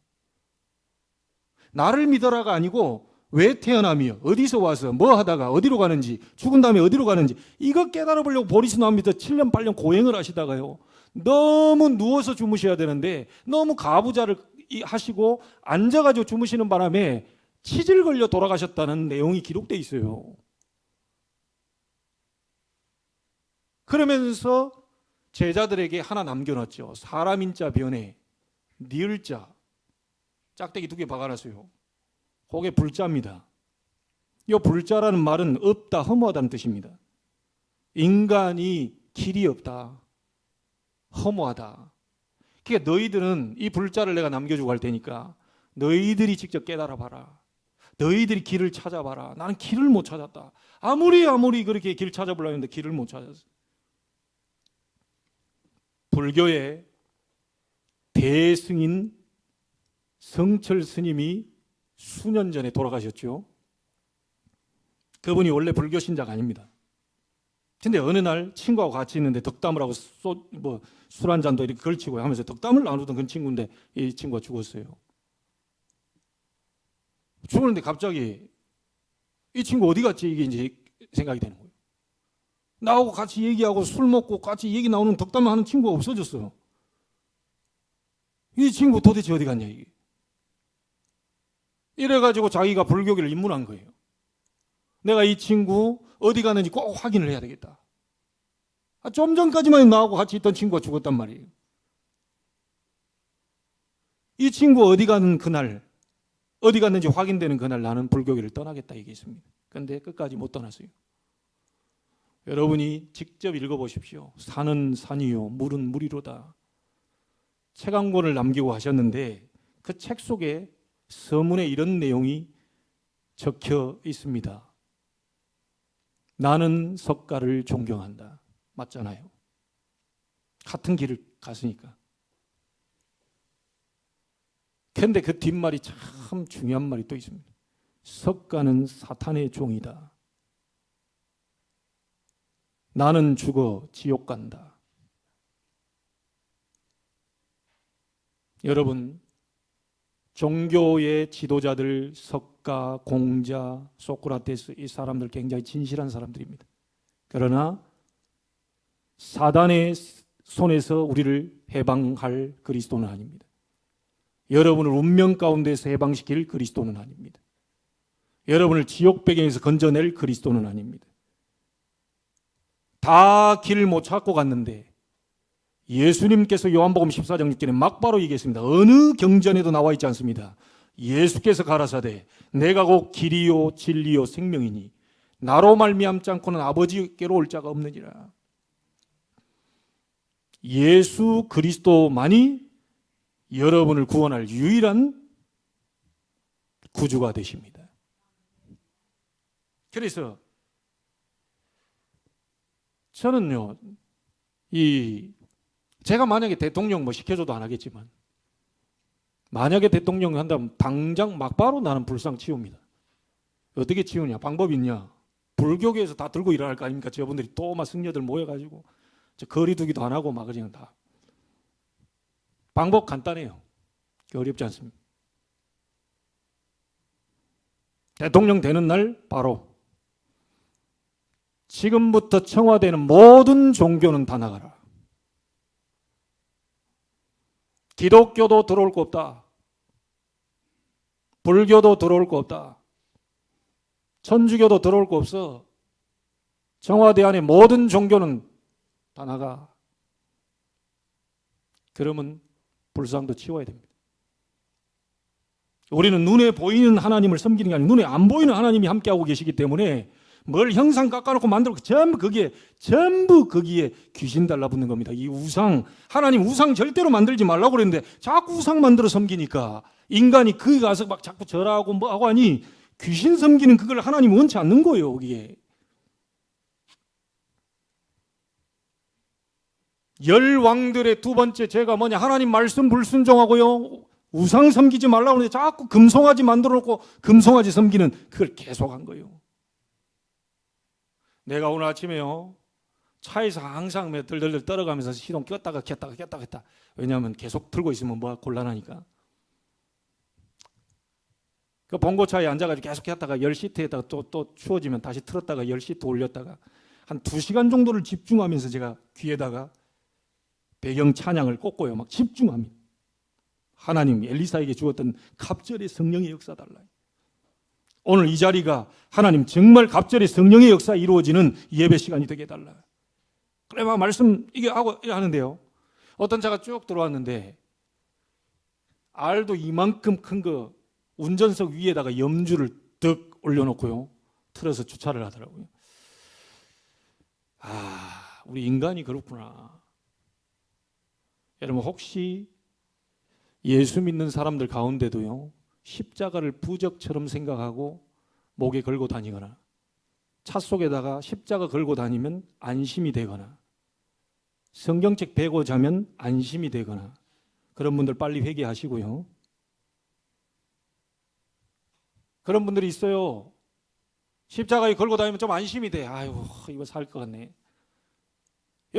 나를 믿어라가 아니고 왜 태어나며 어디서 와서 뭐 하다가 어디로 가는지, 죽은 다음에 어디로 가는지, 이거 깨달아 보려고 보리수 나무 밑에서 7년 8년 고행을 하시다가요, 너무 누워서 주무셔야 되는데 너무 가부좌를 하시고 앉아가지고 주무시는 바람에 치질 걸려 돌아가셨다는 내용이 기록되어 있어요. 그러면서 제자들에게 하나 남겨놨죠. 사람인자 변에 니을자 짝대기 2개 박아놨어요. 그게 불자입니다. 이 불자라는 말은 없다, 허무하다는 뜻입니다. 인간이 길이 없다, 허무하다. 그러니까 너희들은 이 불자를 내가 남겨주고 갈 테니까 너희들이 직접 깨달아 봐라. 너희들이 길을 찾아봐라. 나는 길을 못 찾았다. 아무리 그렇게 길 찾아보려고 했는데 길을 못 찾았어. 불교의 대승인 성철 스님이 수년 전에 돌아가셨죠. 그분이 원래 불교 신자가 아닙니다. 근데 어느 날 친구하고 같이 있는데 덕담을 하고 술 한 잔도 이렇게 걸치고 하면서 덕담을 나누던 그 친구인데 이 친구가 죽었어요. 죽었는데 갑자기 이 친구 어디 갔지, 이게 이제 생각이 되는 거예요. 나하고 같이 얘기하고 술 먹고 같이 얘기 나오는 덕담을 하는 친구가 없어졌어요. 이 친구 도대체 어디 갔냐 이게. 이래가지고 자기가 불교계를 입문한 거예요. 내가 이 친구 어디 갔는지 꼭 확인을 해야 되겠다. 좀 전까지만 나하고 같이 있던 친구가 죽었단 말이에요. 이 친구 어디 가는 그날, 어디 갔는지 확인되는 그날 나는 불교계를 떠나겠다 얘기했습니다. 그런데 끝까지 못 떠났어요. 여러분이 직접 읽어보십시오. 산은 산이요 물은 물이로다. 책 한 권을 남기고 하셨는데 그 책 속에 서문에 이런 내용이 적혀 있습니다. 나는 석가를 존경한다. 맞잖아요. 같은 길을 갔으니까. 그런데 그 뒷말이 참 중요한 말이 또 있습니다. 석가는 사탄의 종이다. 나는 죽어 지옥 간다. 여러분, 종교의 지도자들 석가, 공자, 소크라테스 이 사람들 굉장히 진실한 사람들입니다. 그러나 사단의 손에서 우리를 해방할 그리스도는 아닙니다. 여러분을 운명 가운데서 해방시킬 그리스도는 아닙니다. 여러분을 지옥 배경에서 건져낼 그리스도는 아닙니다. 다 길을 못 찾고 갔는데 예수님께서 요한복음 14장 6절에 막바로 얘기했습니다. 어느 경전에도 나와 있지 않습니다. 예수께서 가라사대 내가 곧 길이요 진리요 생명이니 나로 말미암지 않고는 아버지께로 올 자가 없느니라. 예수 그리스도만이 여러분을 구원할 유일한 구주가 되십니다. 그래서 저는요, 제가 만약에 대통령 시켜줘도 안 하겠지만, 만약에 대통령이 한다면 당장 막바로 나는 불상 치웁니다. 어떻게 치우냐? 방법이 있냐? 불교계에서 다 들고 일어날 거 아닙니까? 저분들이 또 막 승려들 모여가지고 거리두기도 안 하고 막 그냥 다. 방법 간단해요. 어렵지 않습니다. 대통령 되는 날 바로 지금부터 청와대는 모든 종교는 다 나가라. 기독교도 들어올 거 없다. 불교도 들어올 거 없다. 천주교도 들어올 거 없어. 청와대 안에 모든 종교는 다 나가. 그러면 불상도 치워야 됩니다. 우리는 눈에 보이는 하나님을 섬기는 게 아니고 눈에 안 보이는 하나님이 함께하고 계시기 때문에 뭘 형상 깎아놓고 만들고 전부 거기에 귀신 달라붙는 겁니다. 이 우상, 하나님 우상 절대로 만들지 말라고 그랬는데 자꾸 우상 만들어 섬기니까 인간이 거기 가서 막 자꾸 절하고 뭐하고 하니 귀신 섬기는 그걸 하나님 원치 않는 거예요. 거기에 열 왕들의 두 번째 죄가 뭐냐? 하나님 말씀 불순종하고요, 우상 섬기지 말라고 하는데 자꾸 금송아지 만들어 놓고 금송아지 섬기는 그걸 계속한 거예요. 내가 오늘 아침에요, 차에서 항상 들들들 떨어가면서 시동 꼈다가 켰다. 왜냐하면 계속 틀고 있으면 뭐가 곤란하니까. 그 봉고차에 앉아가지고 계속 켰다가 열 시트에다가 또 추워지면 다시 틀었다가 열 시트 올렸다가 한 2시간 정도를 집중하면서 제가 귀에다가 배경 찬양을 꽂고요, 막 집중합니다. 하나님 엘리사에게 주었던 갑절의 성령의 역사 달라요. 오늘 이 자리가 하나님 정말 갑절의 성령의 역사 이루어지는 예배 시간이 되게 달라요. 그래 막 말씀 이게 하고 하는데요, 어떤 차가 쭉 들어왔는데 알도 이만큼 큰 거 운전석 위에다가 염주를 득 올려놓고요, 틀어서 주차를 하더라고요. 우리 인간이 그렇구나. 여러분, 혹시 예수 믿는 사람들 가운데도요, 십자가를 부적처럼 생각하고 목에 걸고 다니거나 차 속에다가 십자가 걸고 다니면 안심이 되거나 성경책 베고 자면 안심이 되거나 그런 분들 빨리 회개하시고요. 그런 분들이 있어요. 십자가에 걸고 다니면 좀 안심이 돼. 아유, 이거 살 것 같네.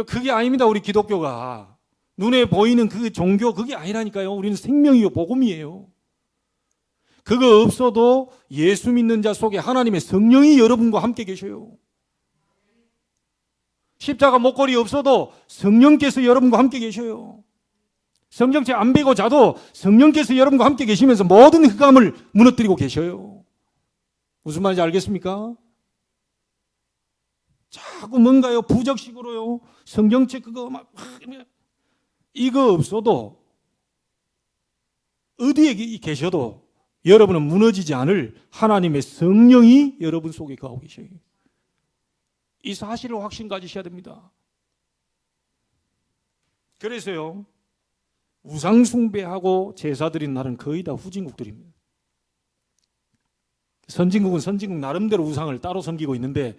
그게 아닙니다. 우리 기독교가 눈에 보이는 그 종교 그게 아니라니까요. 우리는 생명이요 복음이에요. 그거 없어도 예수 믿는 자 속에 하나님의 성령이 여러분과 함께 계셔요. 십자가 목걸이 없어도 성령께서 여러분과 함께 계셔요. 성경책 안 베고 자도 성령께서 여러분과 함께 계시면서 모든 흑암을 무너뜨리고 계셔요. 무슨 말인지 알겠습니까? 자꾸 뭔가요 부적식으로요, 성경책 그거 막 이거 없어도 어디에 계셔도 여러분은 무너지지 않을 하나님의 성령이 여러분 속에 거하고 계셔요. 이 사실을 확신 가지셔야 됩니다. 그래서요, 우상 숭배하고 제사 드린 날은 거의 다 후진국들입니다. 선진국은 선진국 나름대로 우상을 따로 섬기고 있는데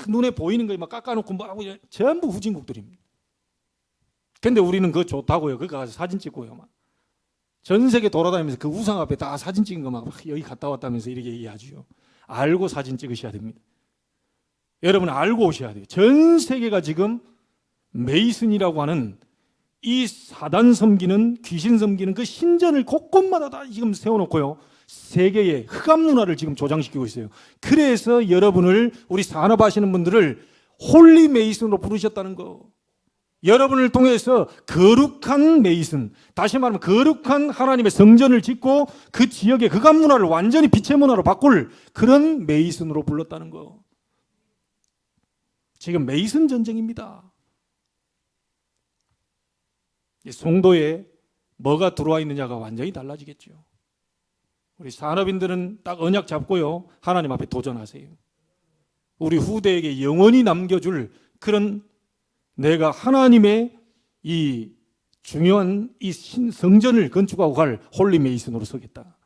눈에 보이는 거 막 깎아놓고 뭐 하고 전부 후진국들입니다. 근데 우리는 그거 좋다고요. 그거 가서 사진 찍고요. 막. 전 세계 돌아다니면서 그 우상 앞에 다 사진 찍은 거 막 여기 갔다 왔다면서 이렇게 얘기하죠. 알고 사진 찍으셔야 됩니다. 여러분 알고 오셔야 돼요. 전 세계가 지금 메이슨이라고 하는 이 사단 섬기는 귀신 섬기는 그 신전을 곳곳마다 다 지금 세워놓고요. 세계의 흑암 문화를 지금 조장시키고 있어요. 그래서 여러분을 우리 산업하시는 분들을 홀리 메이슨으로 부르셨다는 거. 여러분을 통해서 거룩한 메이슨, 다시 말하면 거룩한 하나님의 성전을 짓고 그 지역의 흑암 문화를 완전히 빛의 문화로 바꿀 그런 메이슨으로 불렀다는 거. 지금 메이슨 전쟁입니다. 송도에 뭐가 들어와 있느냐가 완전히 달라지겠죠. 우리 산업인들은 딱 언약 잡고요, 하나님 앞에 도전하세요. 우리 후대에게 영원히 남겨줄 그런 내가 하나님의 이 중요한 이 성전을 건축하고 갈 홀리 메이슨으로 서겠다.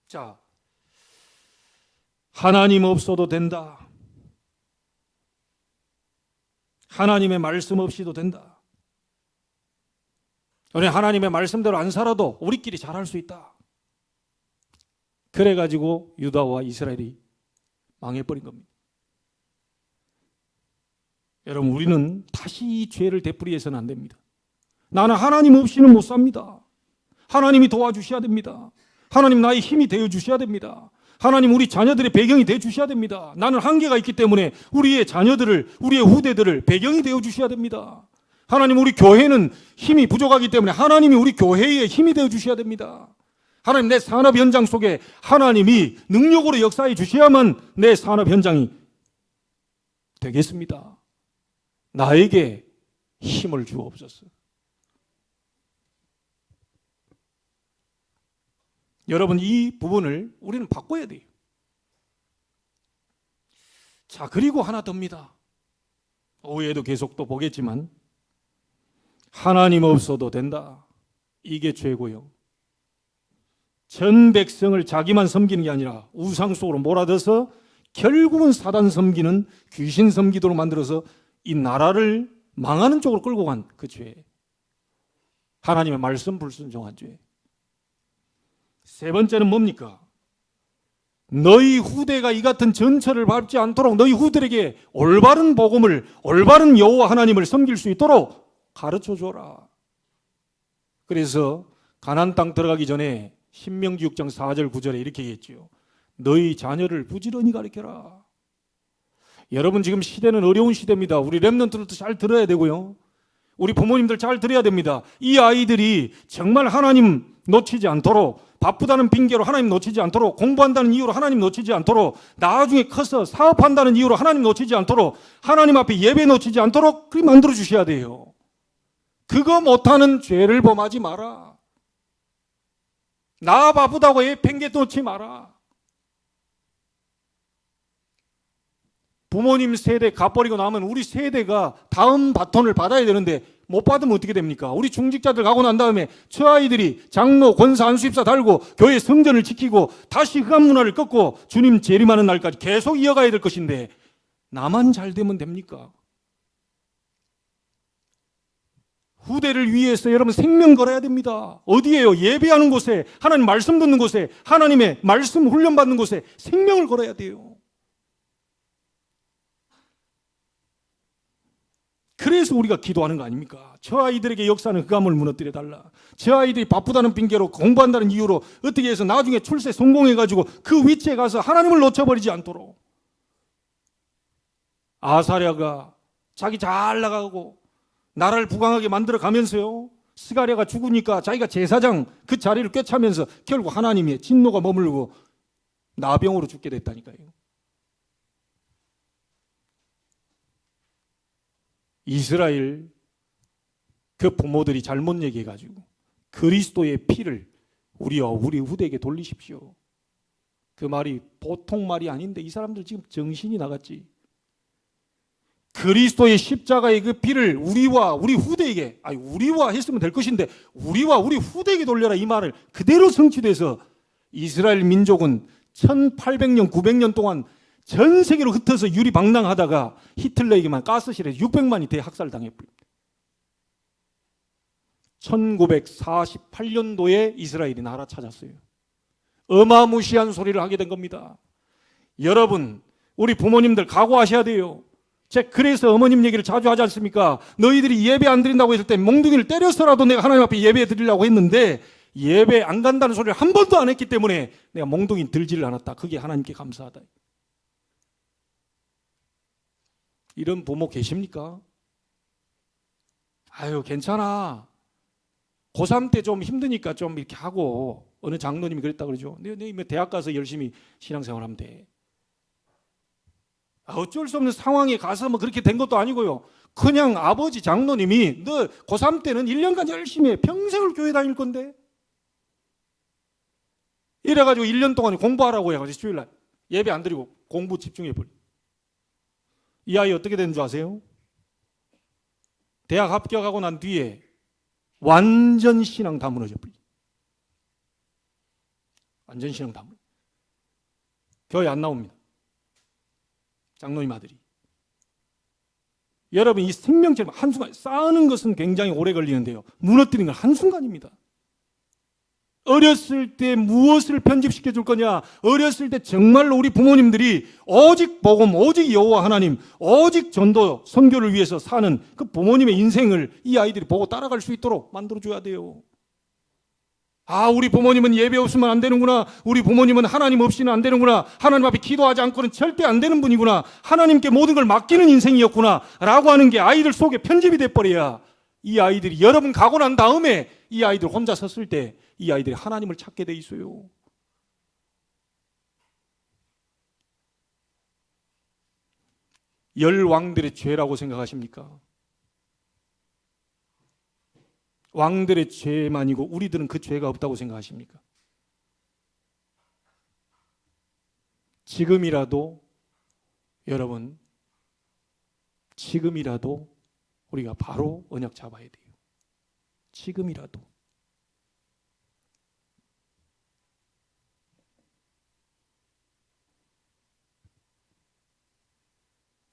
자, 하나님 없어도 된다. 하나님의 말씀 없이도 된다. 우리 하나님의 말씀대로 안 살아도 우리끼리 잘할 수 있다. 그래가지고 유다와 이스라엘이 망해버린 겁니다. 여러분 우리는 다시 이 죄를 되풀이해서는 안 됩니다. 나는 하나님 없이는 못 삽니다. 하나님이 도와주셔야 됩니다. 하나님 나의 힘이 되어주셔야 됩니다. 하나님 우리 자녀들의 배경이 되어주셔야 됩니다. 나는 한계가 있기 때문에 우리의 자녀들을, 우리의 후대들을 배경이 되어주셔야 됩니다. 하나님 우리 교회는 힘이 부족하기 때문에 하나님이 우리 교회의 힘이 되어주셔야 됩니다. 하나님 내 산업 현장 속에 하나님이 능력으로 역사해 주셔야만 내 산업 현장이 되겠습니다. 나에게 힘을 주옵소서. 여러분 이 부분을 우리는 바꿔야 돼요. 자, 그리고 하나 더입니다. 오후에도 계속 또 보겠지만 하나님 없어도 된다. 이게 죄고요. 전 백성을 자기만 섬기는 게 아니라 우상 속으로 몰아넣어서 결국은 사단 섬기는 귀신 섬기도록 만들어서 이 나라를 망하는 쪽으로 끌고 간 그 죄. 하나님의 말씀 불순종한 죄. 세 번째는 뭡니까? 너희 후대가 이 같은 전철을 밟지 않도록 너희 후대에게 올바른 복음을, 올바른 여호와 하나님을 섬길 수 있도록 가르쳐 줘라. 그래서 가나안 땅 들어가기 전에 신명기 6장 4절 9절에 이렇게 얘기했죠. 너희 자녀를 부지런히 가르쳐라. 여러분 지금 시대는 어려운 시대입니다. 우리 렘넌트들도 잘 들어야 되고요. 우리 부모님들 잘 들어야 됩니다. 이 아이들이 정말 하나님 놓치지 않도록, 바쁘다는 핑계로 하나님 놓치지 않도록, 공부한다는 이유로 하나님 놓치지 않도록, 나중에 커서 사업한다는 이유로 하나님 놓치지 않도록, 하나님 앞에 예배 놓치지 않도록 그렇게 만들어 주셔야 돼요. 그거 못하는 죄를 범하지 마라. 나 바쁘다고 애 핑계 놓지 마라. 부모님 세대 갚버리고 나면 우리 세대가 다음 바톤을 받아야 되는데 못 받으면 어떻게 됩니까? 우리 중직자들 가고 난 다음에 저 아이들이 장로, 권사, 안수입사 달고 교회 성전을 지키고 다시 흑암 문화를 꺾고 주님 재림하는 날까지 계속 이어가야 될 것인데 나만 잘 되면 됩니까? 후대를 위해서 여러분 생명 걸어야 됩니다. 어디에요? 예배하는 곳에, 하나님 말씀 듣는 곳에, 하나님의 말씀 훈련 받는 곳에 생명을 걸어야 돼요. 그래서 우리가 기도하는 거 아닙니까? 저 아이들에게 역사는 흑암을 무너뜨려 달라. 저 아이들이 바쁘다는 핑계로 공부한다는 이유로 어떻게 해서 나중에 출세 성공해가지고 그 위치에 가서 하나님을 놓쳐버리지 않도록. 아사랴가 자기 잘 나가고 나라를 부강하게 만들어 가면서요, 스가랴가 죽으니까 자기가 제사장 그 자리를 꿰차면서 결국 하나님의 진노가 머물고 나병으로 죽게 됐다니까요. 이스라엘 그 부모들이 잘못 얘기해가지고 그리스도의 피를 우리와 우리 후대에게 돌리십시오. 그 말이 보통 말이 아닌데 이 사람들 지금 정신이 나갔지. 그리스도의 십자가의 그 피를 우리와 우리 후대에게, 아니 우리와 했으면 될 것인데 우리와 우리 후대에게 돌려라, 이 말을 그대로 성취돼서 이스라엘 민족은 1800년 900년 동안 전 세계로 흩어서 유리방랑하다가 히틀러에게만 가스실에서 600만이 대학살당해버립니다. 1948년도에 이스라엘이 나라 찾았어요. 어마무시한 소리를 하게 된 겁니다. 여러분, 우리 부모님들 각오하셔야 돼요. 그래서 어머님 얘기를 자주 하지 않습니까? 너희들이 예배 안 드린다고 했을 때 몽둥이를 때려서라도 내가 하나님 앞에 예배 드리려고 했는데 예배 안 간다는 소리를 한 번도 안 했기 때문에 내가 몽둥이 들지를 않았다. 그게 하나님께 감사하다. 이런 부모 계십니까? 아유, 괜찮아. 고3 때 좀 힘드니까 좀 이렇게 하고, 어느 장로님이 그랬다 그러죠. 너 대학 가서 열심히 신앙생활하면 돼. 어쩔 수 없는 상황에 가서 뭐 그렇게 된 것도 아니고요. 그냥 아버지 장로님이 너 고3 때는 1년간 열심히 해. 평생을 교회 다닐 건데. 이래가지고 1년 동안 공부하라고 해가지고 주일날 예배 안 드리고 공부 집중해버려. 이 아이 어떻게 되는 줄 아세요? 대학 합격하고 난 뒤에 완전 신앙 다 무너져버려. 완전 신앙 다 무너져. 교회 안 나옵니다. 장로님 아들이. 여러분, 이 생명처럼 한순간 쌓는 것은 굉장히 오래 걸리는데요, 무너뜨리는 건 한순간입니다. 어렸을 때 무엇을 편집시켜 줄 거냐? 어렸을 때 정말로 우리 부모님들이 오직 복음, 오직 여호와 하나님, 오직 전도, 선교를 위해서 사는 그 부모님의 인생을 이 아이들이 보고 따라갈 수 있도록 만들어줘야 돼요. 아, 우리 부모님은 예배 없으면 안 되는구나. 우리 부모님은 하나님 없이는 안 되는구나. 하나님 앞에 기도하지 않고는 절대 안 되는 분이구나. 하나님께 모든 걸 맡기는 인생이었구나 라고 하는 게 아이들 속에 편집이 돼버려야 이 아이들이 여러분 가고 난 다음에 이 아이들 혼자 섰을 때 이 아이들이 하나님을 찾게 돼 있어요. 열 왕들의 죄라고 생각하십니까? 왕들의 죄만이고 우리들은 그 죄가 없다고 생각하십니까? 지금이라도 여러분, 지금이라도 우리가 바로 언약 잡아야 돼요. 지금이라도.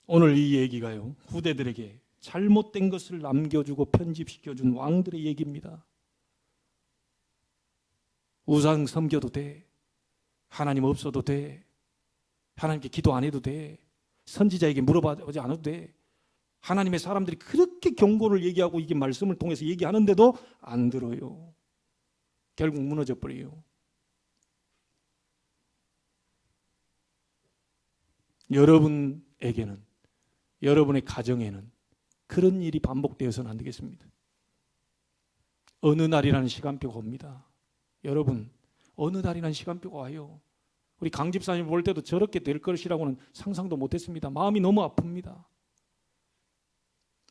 오늘 이 얘기가요, 후대들에게 잘못된 것을 남겨주고 편집시켜준 왕들의 얘기입니다. 우상 섬겨도 돼. 하나님 없어도 돼. 하나님께 기도 안 해도 돼. 선지자에게 물어보지 않아도 돼. 하나님의 사람들이 그렇게 경고를 얘기하고 이게 말씀을 통해서 얘기하는데도 안 들어요. 결국 무너져 버려요. 여러분에게는, 여러분의 가정에는 그런 일이 반복되어서는 안 되겠습니다. 어느 날이라는 시간표가 옵니다. 여러분, 어느 날이라는 시간표가 와요. 우리 강 집사님 볼 때도 저렇게 될 것이라고는 상상도 못했습니다. 마음이 너무 아픕니다.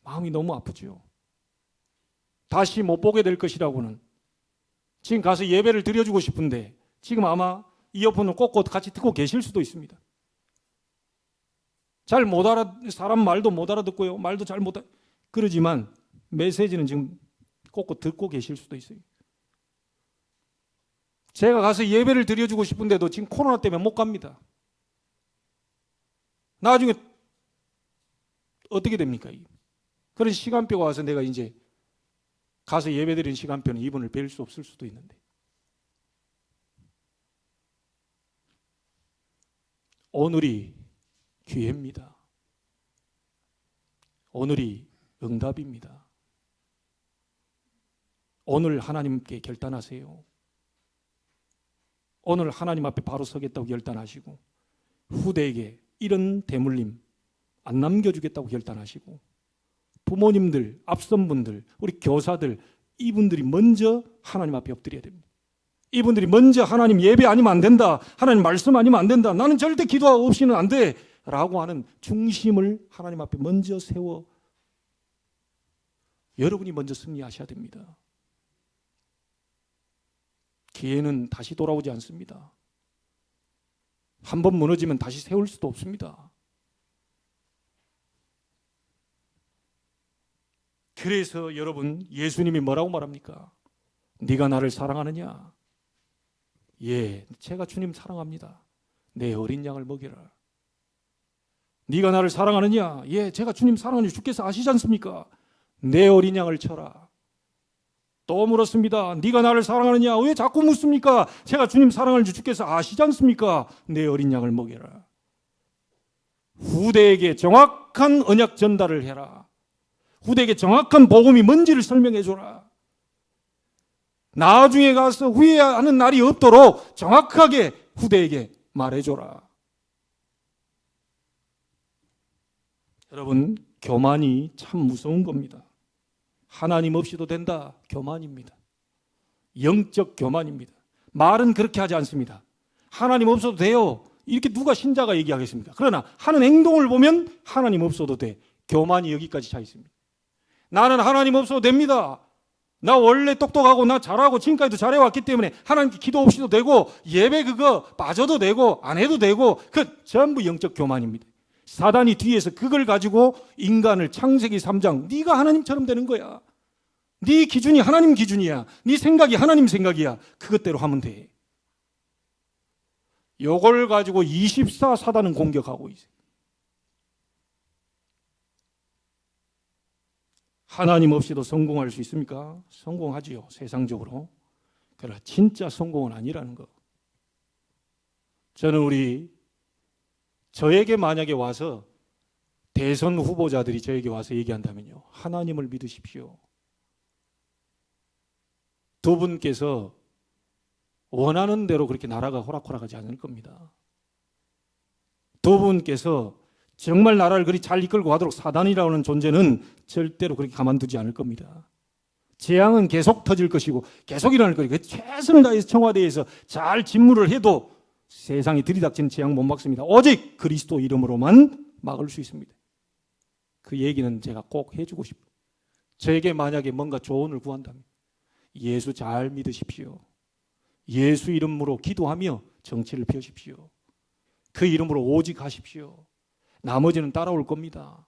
마음이 너무 아프죠. 다시 못 보게 될 것이라고는. 지금 가서 예배를 드려주고 싶은데 지금 아마 이어폰을 꽂고 같이 듣고 계실 수도 있습니다. 잘 못 사람 말도 못 알아듣고요. 말도 잘 못 그러지만 메시지는 지금 꽂고 듣고 계실 수도 있어요. 제가 가서 예배를 드려주고 싶은데도 지금 코로나 때문에 못 갑니다. 나중에 어떻게 됩니까? 그런 시간표가 와서 내가 이제 가서 예배 드리는 시간표는 이분을 뵐 수 없을 수도 있는데. 오늘이 기회입니다. 오늘이 응답입니다. 오늘 하나님께 결단하세요. 오늘 하나님 앞에 바로 서겠다고 결단하시고 후대에게 이런 대물림 안 남겨주겠다고 결단하시고 부모님들, 앞선 분들, 우리 교사들 이분들이 먼저 하나님 앞에 엎드려야 됩니다. 이분들이 먼저 하나님 예배 아니면 안 된다. 하나님 말씀 아니면 안 된다. 나는 절대 기도 없이는 안 돼. 라고 하는 중심을 하나님 앞에 먼저 세워 여러분이 먼저 승리하셔야 됩니다. 기회는 다시 돌아오지 않습니다. 한번 무너지면 다시 세울 수도 없습니다. 그래서 여러분, 예수님이 뭐라고 말합니까? 네가 나를 사랑하느냐? 예, 제가 주님 사랑합니다. 내 어린 양을 먹이라. 네가 나를 사랑하느냐? 예, 제가 주님 사랑하니 주께서 아시지 않습니까? 내 어린 양을 쳐라. 또 물었습니다. 네가 나를 사랑하느냐? 왜 자꾸 묻습니까? 제가 주님 사랑하는 주께서 아시지 않습니까? 내 어린 양을 먹여라. 후대에게 정확한 언약 전달을 해라. 후대에게 정확한 복음이 뭔지를 설명해 줘라. 나중에 가서 후회하는 날이 없도록 정확하게 후대에게 말해 줘라. 여러분, 교만이 참 무서운 겁니다. 하나님 없이도 된다. 교만입니다. 영적 교만입니다. 말은 그렇게 하지 않습니다. 하나님 없어도 돼요. 이렇게 누가 신자가 얘기하겠습니까? 그러나 하는 행동을 보면 하나님 없어도 돼. 교만이 여기까지 차 있습니다. 나는 하나님 없어도 됩니다. 나 원래 똑똑하고 나 잘하고 지금까지도 잘해왔기 때문에 하나님께 기도 없이도 되고 예배 그거 빠져도 되고 안 해도 되고 그 전부 영적 교만입니다. 사단이 뒤에서 그걸 가지고 인간을 창세기 3장 네가 하나님처럼 되는 거야. 네 기준이 하나님 기준이야. 네 생각이 하나님 생각이야. 그것대로 하면 돼. 요걸 가지고 24 사단은 공격하고 있어요. 하나님 없이도 성공할 수 있습니까? 성공하지요. 세상적으로. 그러나 진짜 성공은 아니라는 거. 저는 저에게 만약에 와서 대선 후보자들이 저에게 와서 얘기한다면요. 하나님을 믿으십시오. 두 분께서 원하는 대로 그렇게 나라가 호락호락하지 않을 겁니다. 두 분께서 정말 나라를 그리 잘 이끌고 가도록 사단이라고 하는 존재는 절대로 그렇게 가만두지 않을 겁니다. 재앙은 계속 터질 것이고 계속 일어날 거니까 최선을 다해서 청와대에서 잘 직무를 해도 세상에 들이닥치는 재앙 못 막습니다. 오직 그리스도 이름으로만 막을 수 있습니다. 그 얘기는 제가 꼭 해주고 싶어요. 저에게 만약에 뭔가 조언을 구한다면 예수 잘 믿으십시오. 예수 이름으로 기도하며 정치를 펴십시오. 그 이름으로 오직 하십시오. 나머지는 따라올 겁니다.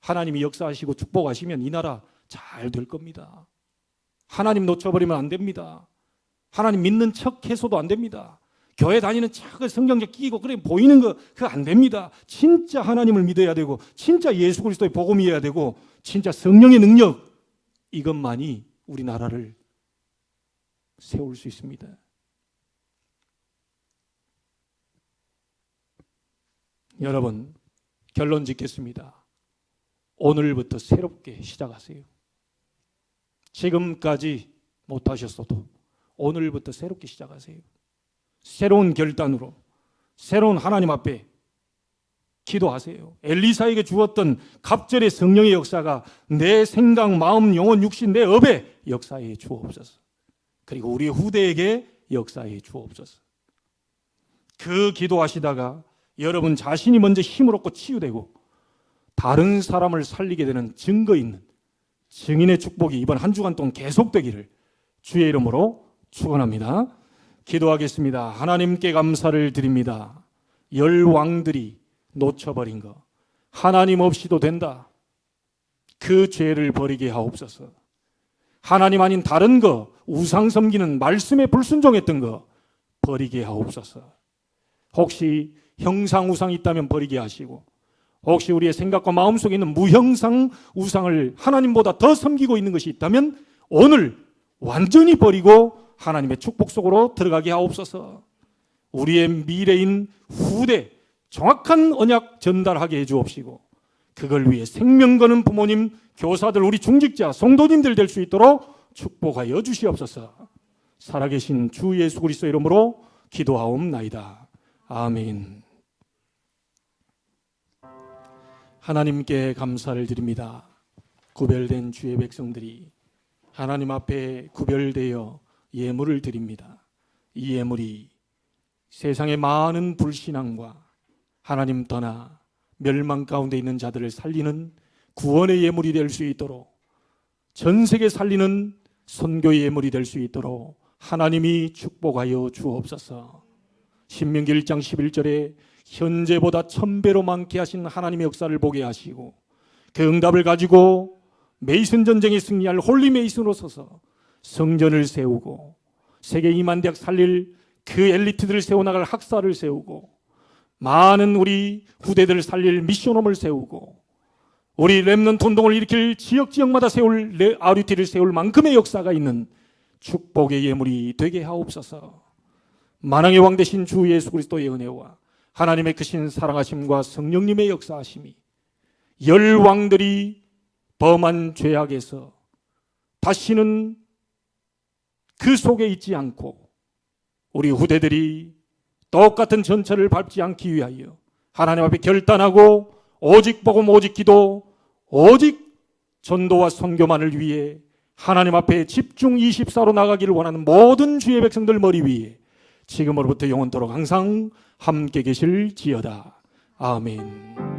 하나님이 역사하시고 축복하시면 이 나라 잘 될 겁니다. 하나님 놓쳐버리면 안 됩니다. 하나님 믿는 척 해서도 안 됩니다. 교회 다니는 척 성경책 끼고 그래 보이는 거 그거 안 됩니다. 진짜 하나님을 믿어야 되고 진짜 예수 그리스도의 복음이어야 되고 진짜 성령의 능력 이것만이 우리나라를 세울 수 있습니다. 여러분 결론 짓겠습니다. 오늘부터 새롭게 시작하세요. 지금까지 못하셨어도 오늘부터 새롭게 시작하세요. 새로운 결단으로 새로운 하나님 앞에 기도하세요. 엘리사에게 주었던 갑절의 성령의 역사가 내 생각, 마음, 영혼, 육신, 내 업에 역사해 주옵소서. 그리고 우리 후대에게 역사해 주옵소서. 그 기도하시다가 여러분 자신이 먼저 힘을 얻고 치유되고 다른 사람을 살리게 되는 증거 있는 증인의 축복이 이번 한 주간 동안 계속되기를 주의 이름으로 축원합니다. 기도하겠습니다. 하나님께 감사를 드립니다. 열 왕들이 놓쳐버린 거 하나님 없이도 된다. 그 죄를 버리게 하옵소서. 하나님 아닌 다른 거 우상 섬기는 말씀에 불순종했던 거 버리게 하옵소서. 혹시 형상 우상이 있다면 버리게 하시고 혹시 우리의 생각과 마음속에 있는 무형상 우상을 하나님보다 더 섬기고 있는 것이 있다면 오늘 완전히 버리고 하나님의 축복 속으로 들어가게 하옵소서. 우리의 미래인 후대 정확한 언약 전달하게 해주옵시고 그걸 위해 생명 거는 부모님, 교사들, 우리 중직자, 성도님들 될 수 있도록 축복하여 주시옵소서. 살아계신 주 예수 그리스도 이름으로 기도하옵나이다. 아멘. 하나님께 감사를 드립니다. 구별된 주의 백성들이 하나님 앞에 구별되어 예물을 드립니다. 이 예물이 세상의 많은 불신앙과 하나님 떠나 멸망 가운데 있는 자들을 살리는 구원의 예물이 될 수 있도록 전 세계 살리는 선교의 예물이 될 수 있도록 하나님이 축복하여 주옵소서. 신명기 1장 11절에 현재보다 1000배로 많게 하신 하나님의 역사를 보게 하시고 그 응답을 가지고 메이슨 전쟁에 승리할 홀리 메이슨으로 서서 성전을 세우고 세계 2만 대학 살릴 그 엘리트들을 세워나갈 학사를 세우고 많은 우리 후대들을 살릴 미션홈을 세우고 우리 렘넌트 운동을 일으킬 지역마다 세울 RUT를 세울 만큼의 역사가 있는 축복의 예물이 되게 하옵소서. 만왕의 왕 되신 주 예수 그리스도의 은혜와 하나님의 크신 사랑하심과 성령님의 역사하심이 열 왕들이 범한 죄악에서 다시는 그 속에 있지 않고 우리 후대들이 똑같은 전철을 밟지 않기 위하여 하나님 앞에 결단하고 오직 복음, 오직 기도, 오직 전도와 선교만을 위해 하나님 앞에 집중 24로 나가기를 원하는 모든 주의 백성들 머리 위에 지금으로부터 영원토록 항상 함께 계실지어다. 아멘.